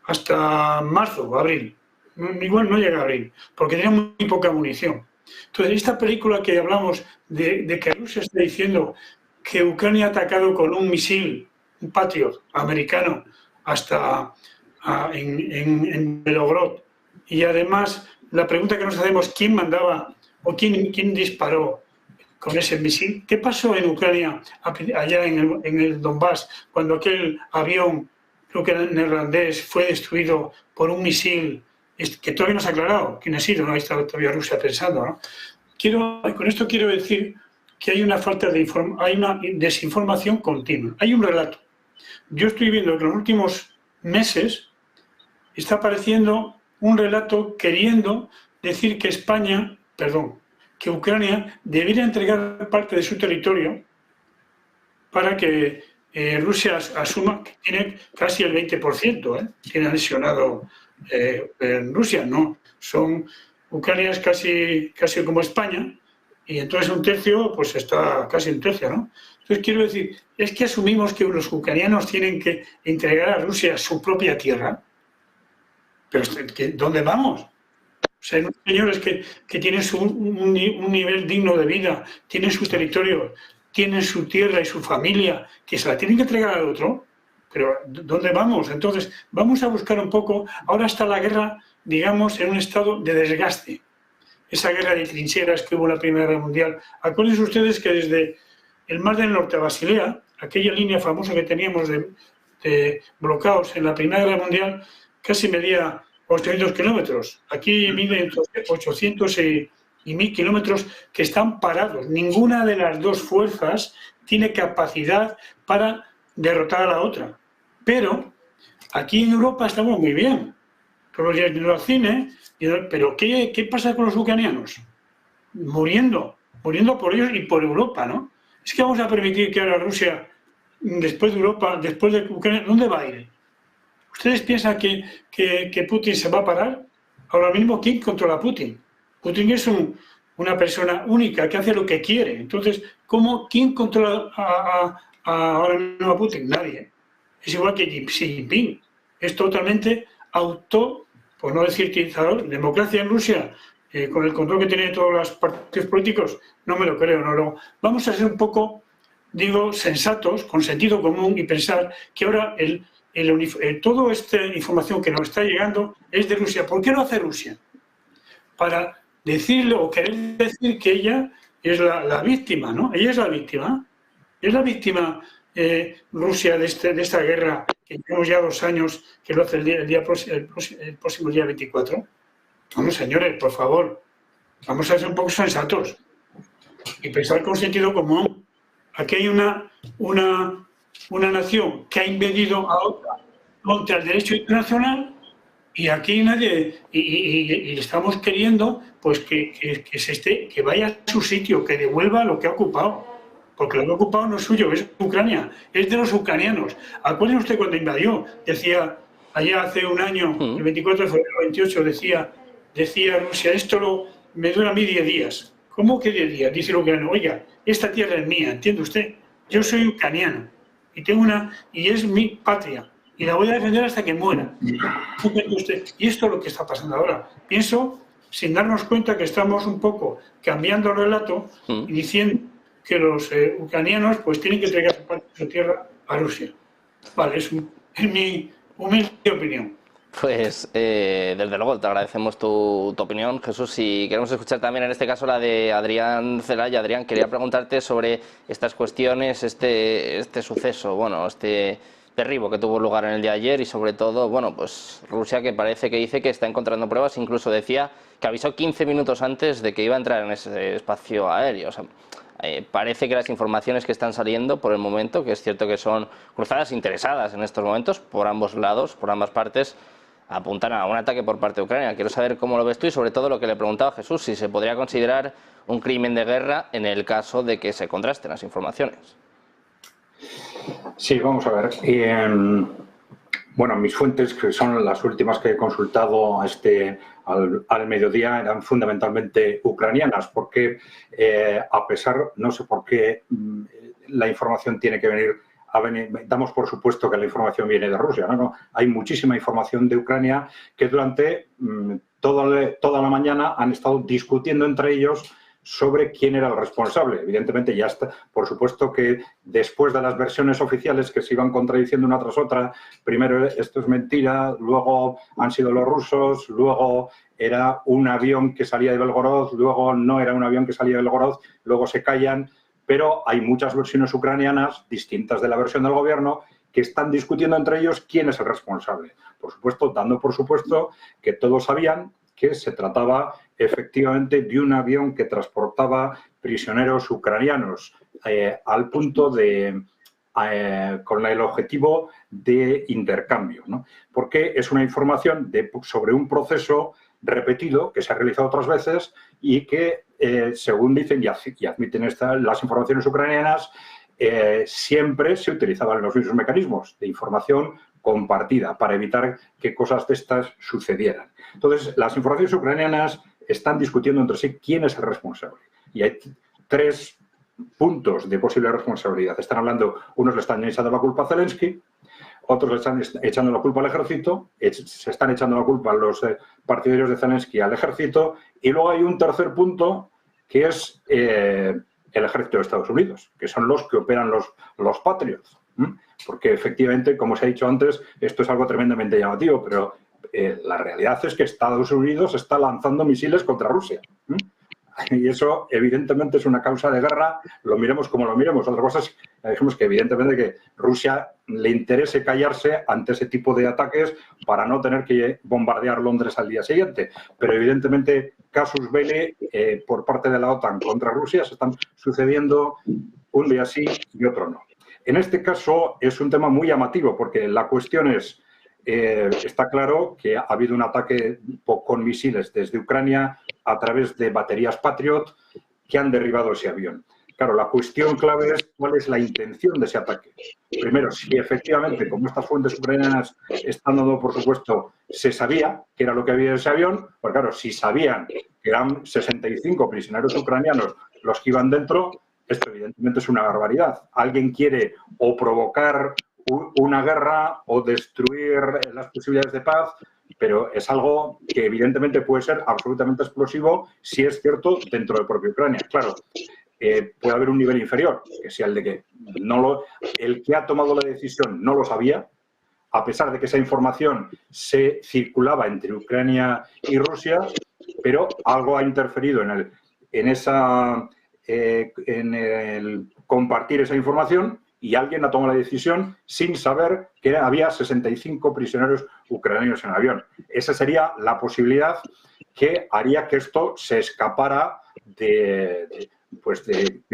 D: hasta marzo o abril. Igual no llega a abril, porque tiene muy poca munición. Entonces, esta película que hablamos de que Rusia está diciendo que Ucrania ha atacado con un misil, un Patriot americano, hasta en Belgorod. Y además, la pregunta que nos hacemos, ¿quién mandaba o quién disparó con ese misil? ¿Qué pasó en Ucrania, allá en el Donbass, cuando aquel avión, creo que era neerlandés, fue destruido por un misil que todavía no se ha aclarado quién ha sido? No ha estado todavía Rusia pensando, ¿no? Con esto quiero decir que hay una falta hay una desinformación continua, hay un relato. Yo estoy viendo que en los últimos meses está apareciendo un relato queriendo decir que que Ucrania debería entregar parte de su territorio para que Rusia asuma que tiene casi el 20%, tiene anexionado en Rusia, no, Ucrania es casi como España, y entonces un tercio, pues está casi un tercio, ¿no? Entonces quiero decir, es que asumimos que los ucranianos tienen que entregar a Rusia su propia tierra, pero ¿dónde vamos? O sea, hay unos señores que tienen un nivel digno de vida, tienen su territorio, tienen su tierra y su familia, que se la tienen que entregar al otro, pero ¿dónde vamos? Entonces, vamos a buscar un poco, ahora está la guerra, digamos, en un estado de desgaste. Esa guerra de trincheras que hubo en la Primera Guerra Mundial. Acuérdense ustedes que desde el Mar del Norte a Basilea, aquella línea famosa que teníamos de bloqueados en la Primera Guerra Mundial, casi medía 800 kilómetros. Aquí mide entre 800 y 1.000 kilómetros que están parados. Ninguna de las dos fuerzas tiene capacidad para derrotar a la otra. Pero aquí en Europa estamos muy bien. Todos los días yendo al cine, pero ¿qué pasa con los ucranianos? Muriendo por ellos y por Europa, ¿no? Es que vamos a permitir que ahora Rusia, después de Europa, después de Ucrania, ¿dónde va a ir? ¿Ustedes piensan que Putin se va a parar? Ahora mismo, ¿quién controla a Putin? Putin es una persona única que hace lo que quiere. Entonces, ¿quién controla ahora mismo a Putin? Nadie. Es igual que Xi Jinping. Es totalmente por no decir utilizador. Democracia en Rusia, con el control que tiene de todos los partidos políticos, no me lo creo. No. Vamos a ser un poco, sensatos, con sentido común y pensar que ahora toda esta información que nos está llegando es de Rusia. ¿Por qué lo hace Rusia? Para decirle o querer decir que ella es la víctima, ¿no? Ella es la víctima. Es la víctima Rusia de esta guerra que llevamos ya 2 años, que lo hace el próximo día 24. Vamos, señores, por favor, vamos a ser un poco sensatos y pensar con sentido común. Aquí hay una nación que ha invadido a otra contra el derecho internacional Y aquí nadie, y estamos queriendo pues que vaya a su sitio, que devuelva lo que ha ocupado. Porque lo que ha ocupado no es suyo, es Ucrania, es de los ucranianos. Acuérdense usted cuando invadió, decía, allá hace un año, el 24 de febrero del 28, decía Rusia, me dura a mí 10 días. ¿Cómo que 10 días? Dice el ucraniano, oiga, esta tierra es mía, ¿entiende usted? Yo soy ucraniano y es mi patria. Y la voy a defender hasta que muera. Y esto es lo que está pasando ahora. Pienso, sin darnos cuenta, que estamos un poco cambiando el relato y diciendo que los ucranianos pues tienen que entregar parte de su tierra a Rusia. Vale, es mi humilde opinión.
A: Pues desde luego te agradecemos tu opinión, Jesús, y queremos escuchar también en este caso la de Adrián Celaya. Adrián, quería preguntarte sobre estas cuestiones, este suceso, bueno, este derribo que tuvo lugar en el día de ayer y sobre todo, bueno, pues Rusia que parece que dice que está encontrando pruebas, incluso decía que avisó 15 minutos antes de que iba a entrar en ese espacio aéreo. O sea, parece que las informaciones que están saliendo por el momento, que es cierto que son cruzadas interesadas en estos momentos por ambos lados, por ambas partes, apuntan a un ataque por parte de Ucrania. Quiero saber cómo lo ves tú y sobre todo lo que le preguntaba a Jesús, si se podría considerar un crimen de guerra en el caso de que se contrasten las informaciones.
B: Sí, vamos a ver. Bueno, mis fuentes, que son las últimas que he consultado al mediodía, eran fundamentalmente ucranianas, porque a pesar, no sé por qué, la información tiene que venir. Damos por supuesto que la información viene de Rusia, ¿no? Hay muchísima información de Ucrania que durante toda la mañana han estado discutiendo entre ellos sobre quién era el responsable. Evidentemente ya está, por supuesto que después de las versiones oficiales que se iban contradiciendo una tras otra, primero esto es mentira, luego han sido los rusos, luego era un avión que salía de Belgorod, luego no era un avión que salía de Belgorod, luego se callan, pero hay muchas versiones ucranianas distintas de la versión del gobierno que están discutiendo entre ellos quién es el responsable. Por supuesto, dando por supuesto que todos sabían que se trataba efectivamente de un avión que transportaba prisioneros ucranianos al punto con el objetivo de intercambio, ¿no? Porque es una información sobre un proceso repetido que se ha realizado otras veces y que, según dicen y admiten las informaciones ucranianas, siempre se utilizaban los mismos mecanismos de información compartida para evitar que cosas de estas sucedieran. Entonces, las informaciones ucranianas están discutiendo entre sí quién es el responsable. Y hay 3 puntos de posible responsabilidad. Están hablando, unos le están echando la culpa a Zelensky, otros le están echando la culpa al ejército, se están echando la culpa a los partidarios de Zelensky al ejército, y luego hay un tercer punto que es el ejército de Estados Unidos, que son los que operan los Patriots. Porque efectivamente, como se ha dicho antes, esto es algo tremendamente llamativo, pero la realidad es que Estados Unidos está lanzando misiles contra Rusia. Y eso, evidentemente, es una causa de guerra, lo miremos como lo miremos. Otra cosa es, dijimos que evidentemente que Rusia le interese callarse ante ese tipo de ataques para no tener que bombardear Londres al día siguiente. Pero evidentemente, casus belli por parte de la OTAN contra Rusia se están sucediendo un día sí y otro no. En este caso es un tema muy llamativo porque la cuestión es, está claro que ha habido un ataque con misiles desde Ucrania a través de baterías Patriot que han derribado ese avión. Claro, la cuestión clave es cuál es la intención de ese ataque. Primero, si efectivamente, como estas fuentes ucranianas están dando, por supuesto, se sabía que era lo que había en ese avión, pues claro, si sabían que eran 65 prisioneros ucranianos los que iban dentro, esto evidentemente es una barbaridad. Alguien quiere o provocar una guerra o destruir las posibilidades de paz, pero es algo que evidentemente puede ser absolutamente explosivo si es cierto dentro de propia Ucrania. Claro, puede haber un nivel inferior, que sea el de que el que ha tomado la decisión no lo sabía, a pesar de que esa información se circulaba entre Ucrania y Rusia, pero algo ha interferido en el compartir esa información y alguien ha tomado la decisión sin saber que había 65 prisioneros ucranianos en el avión. Esa sería la posibilidad que haría que esto se escapara de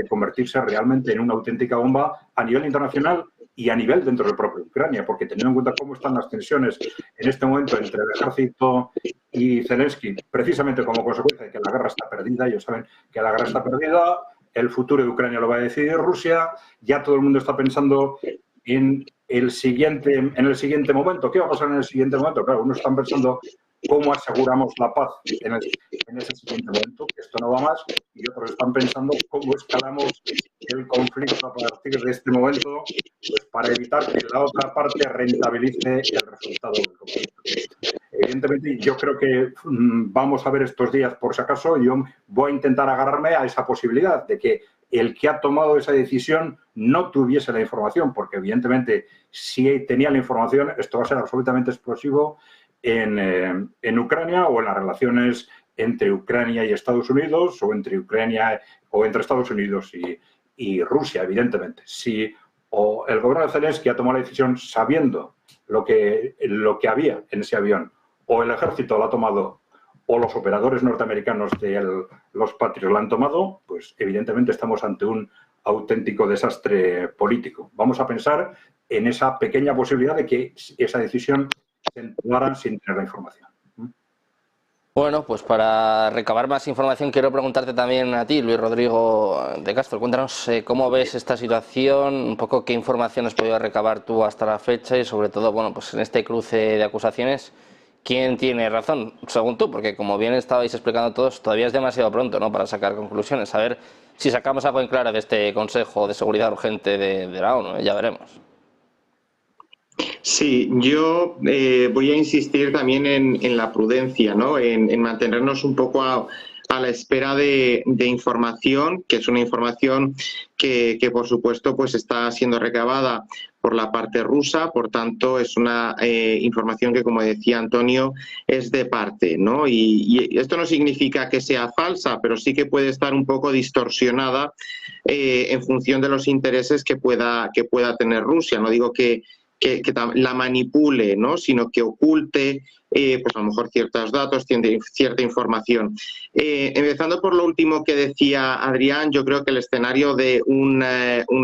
B: convertirse realmente en una auténtica bomba a nivel internacional y a nivel dentro del propio Ucrania, porque teniendo en cuenta cómo están las tensiones en este momento entre el ejército y Zelensky, precisamente como consecuencia de que la guerra está perdida, ellos saben que la guerra está perdida, el futuro de Ucrania lo va a decidir Rusia, ya todo el mundo está pensando en el siguiente momento. ¿Qué va a pasar en el siguiente momento? Claro, unos están pensando cómo aseguramos la paz en ese siguiente momento, que esto no va más, y otros están pensando cómo escalamos el conflicto a partir de este momento, pues para evitar que la otra parte rentabilice el resultado del conflicto. Evidentemente, yo creo que vamos a ver estos días, por si acaso, yo voy a intentar agarrarme a esa posibilidad de que el que ha tomado esa decisión no tuviese la información, porque evidentemente si tenía la información, esto va a ser absolutamente explosivo en Ucrania o en las relaciones entre Ucrania y Estados Unidos o entre Ucrania o entre Estados Unidos y Rusia, evidentemente. Si o el gobierno de Zelensky ha tomado la decisión sabiendo lo que había en ese avión, o el ejército lo ha tomado, o los operadores norteamericanos de los Patriot lo han tomado, pues evidentemente estamos ante un auténtico desastre político. Vamos a pensar en esa pequeña posibilidad de que esa decisión se tomara sin tener la información.
A: Bueno, pues para recabar más información quiero preguntarte también a ti, Luis Rodrigo de Castro. Cuéntanos cómo ves esta situación, un poco qué información has podido recabar tú hasta la fecha y sobre todo, bueno, pues en este cruce de acusaciones, ¿quién tiene razón, según tú? Porque como bien estabais explicando todos, todavía es demasiado pronto, ¿no?, para sacar conclusiones. A ver si sacamos algo en claro de este Consejo de Seguridad Urgente de la ONU, ya veremos.
C: Sí, yo voy a insistir también en la prudencia, ¿no?, en mantenernos un poco a la espera de información, que es una información que por supuesto pues está siendo recabada por la parte rusa, por tanto es una información que, como decía Antonio, es de parte, ¿no? Y esto no significa que sea falsa, pero sí que puede estar un poco distorsionada en función de los intereses que pueda tener Rusia. No digo que la manipule, ¿no?, sino que oculte pues a lo mejor ciertos datos, cierta información. Empezando por lo último que decía Adrián, yo creo que el escenario de un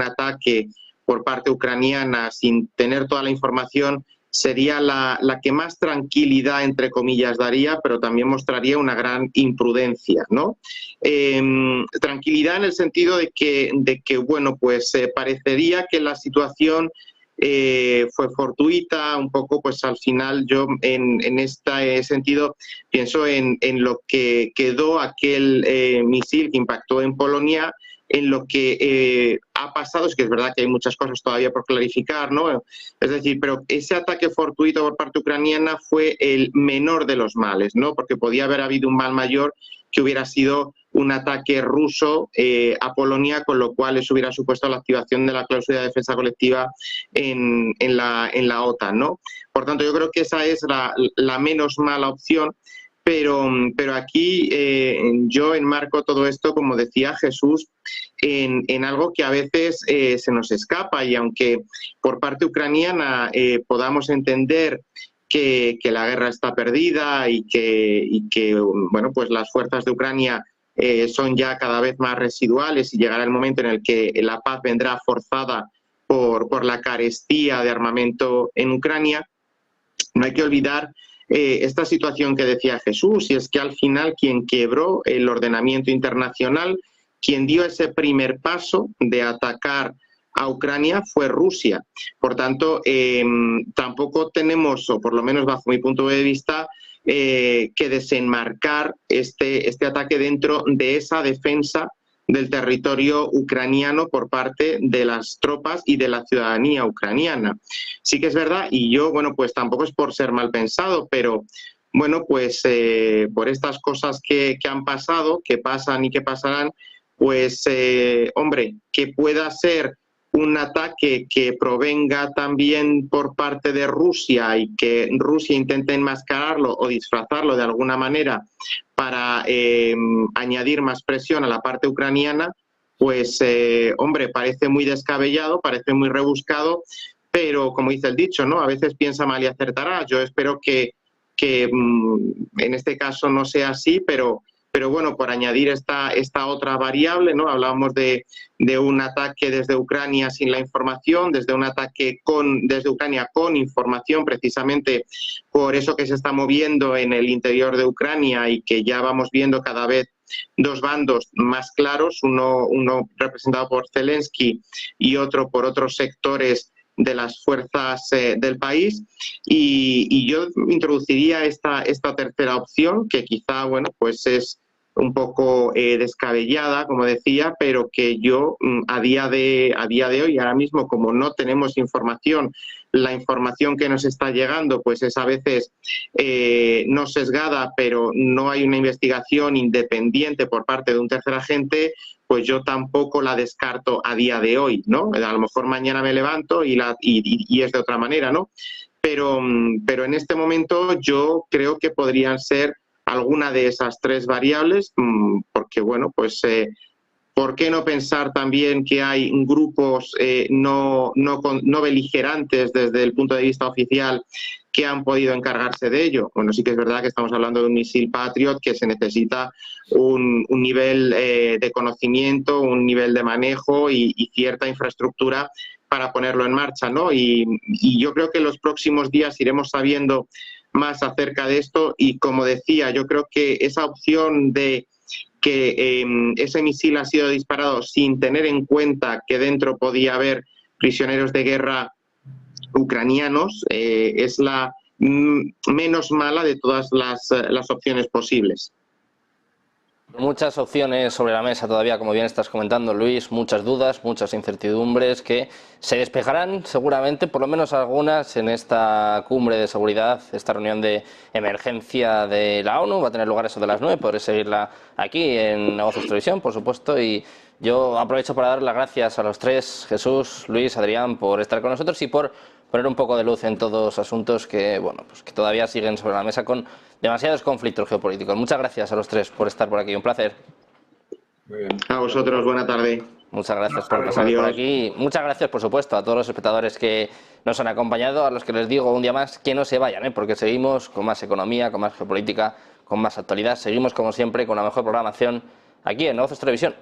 C: ataque por parte ucraniana sin tener toda la información sería la que más tranquilidad, entre comillas, daría, pero también mostraría una gran imprudencia, ¿no? Tranquilidad en el sentido de que bueno, pues parecería que la situación fue fortuita, un poco, pues al final yo en este sentido pienso en lo que quedó aquel misil que impactó en Polonia, en lo que ha pasado. Es que es verdad que hay muchas cosas todavía por clarificar, ¿no? Es decir, pero ese ataque fortuito por parte ucraniana fue el menor de los males, ¿no? Porque podía haber habido un mal mayor, que hubiera sido un ataque ruso a Polonia, con lo cual eso hubiera supuesto la activación de la cláusula de defensa colectiva en la OTAN, ¿no? Por tanto, yo creo que esa es la menos mala opción, pero aquí yo enmarco todo esto, como decía Jesús, en algo que a veces se nos escapa, y aunque por parte ucraniana podamos entender que la guerra está perdida y que bueno, pues las fuerzas de Ucrania son ya cada vez más residuales y llegará el momento en el que la paz vendrá forzada por la carestía de armamento en Ucrania, no hay que olvidar esta situación que decía Jesús, y es que al final quien quebró el ordenamiento internacional, quien dio ese primer paso de atacar a Ucrania, fue Rusia. Por tanto, tampoco tenemos, o por lo menos bajo mi punto de vista, que desenmarcar este ataque dentro de esa defensa del territorio ucraniano por parte de las tropas y de la ciudadanía ucraniana. Sí que es verdad, y yo, bueno, pues tampoco es por ser mal pensado, pero bueno, pues por estas cosas que han pasado, que pasan y que pasarán, pues hombre, que pueda ser un ataque que provenga también por parte de Rusia y que Rusia intente enmascararlo o disfrazarlo de alguna manera para añadir más presión a la parte ucraniana, pues hombre, parece muy descabellado, parece muy rebuscado, pero como dice el dicho, ¿no?, a veces piensa mal y acertará. Yo espero que en este caso no sea así, pero Pero bueno, por añadir esta otra variable, ¿no? Hablábamos de un ataque desde Ucrania sin la información, desde un ataque desde Ucrania con información, precisamente por eso que se está moviendo en el interior de Ucrania y que ya vamos viendo cada vez dos bandos más claros, uno representado por Zelensky y otro por otros sectores de las fuerzas del país, y yo introduciría esta tercera opción, que quizá, bueno, pues es un poco descabellada, como decía, pero que yo a día de hoy, ahora mismo, como no tenemos información, la información que nos está llegando pues es a veces no sesgada, pero no hay una investigación independiente por parte de un tercer agente, pues yo tampoco la descarto a día de hoy, ¿no? A lo mejor mañana me levanto y es de otra manera, ¿no? Pero en este momento yo creo que podrían ser alguna de esas tres variables, porque, bueno, pues ¿por qué no pensar también que hay grupos no beligerantes desde el punto de vista oficial que han podido encargarse de ello? Bueno, sí que es verdad que estamos hablando de un misil Patriot que se necesita un nivel de conocimiento, un nivel de manejo y cierta infraestructura para ponerlo en marcha, ¿no? Y yo creo que en los próximos días iremos sabiendo más acerca de esto, y como decía, yo creo que esa opción de que ese misil ha sido disparado sin tener en cuenta que dentro podía haber prisioneros de guerra ucranianos es la menos mala de todas las opciones posibles.
A: Muchas opciones sobre la mesa todavía, como bien estás comentando, Luis, muchas dudas, muchas incertidumbres que se despejarán seguramente, por lo menos algunas, en esta cumbre de seguridad, esta reunión de emergencia de la ONU. Va a tener lugar eso de las 9, podréis seguirla aquí en Negocios Televisión, por supuesto, y yo aprovecho para dar las gracias a los tres, Jesús, Luis, Adrián, por estar con nosotros y por poner un poco de luz en todos los asuntos que, bueno, pues que todavía siguen sobre la mesa con demasiados conflictos geopolíticos. Muchas gracias a los tres por estar por aquí, un placer.
B: Muy bien.
C: A vosotros, buena tarde.
A: Muchas gracias por pasar por aquí. Muchas gracias, por supuesto, a todos los espectadores que nos han acompañado, a los que les digo un día más que no se vayan, porque seguimos con más economía, con más geopolítica, con más actualidad. Seguimos, como siempre, con la mejor programación aquí en Negocios Televisión.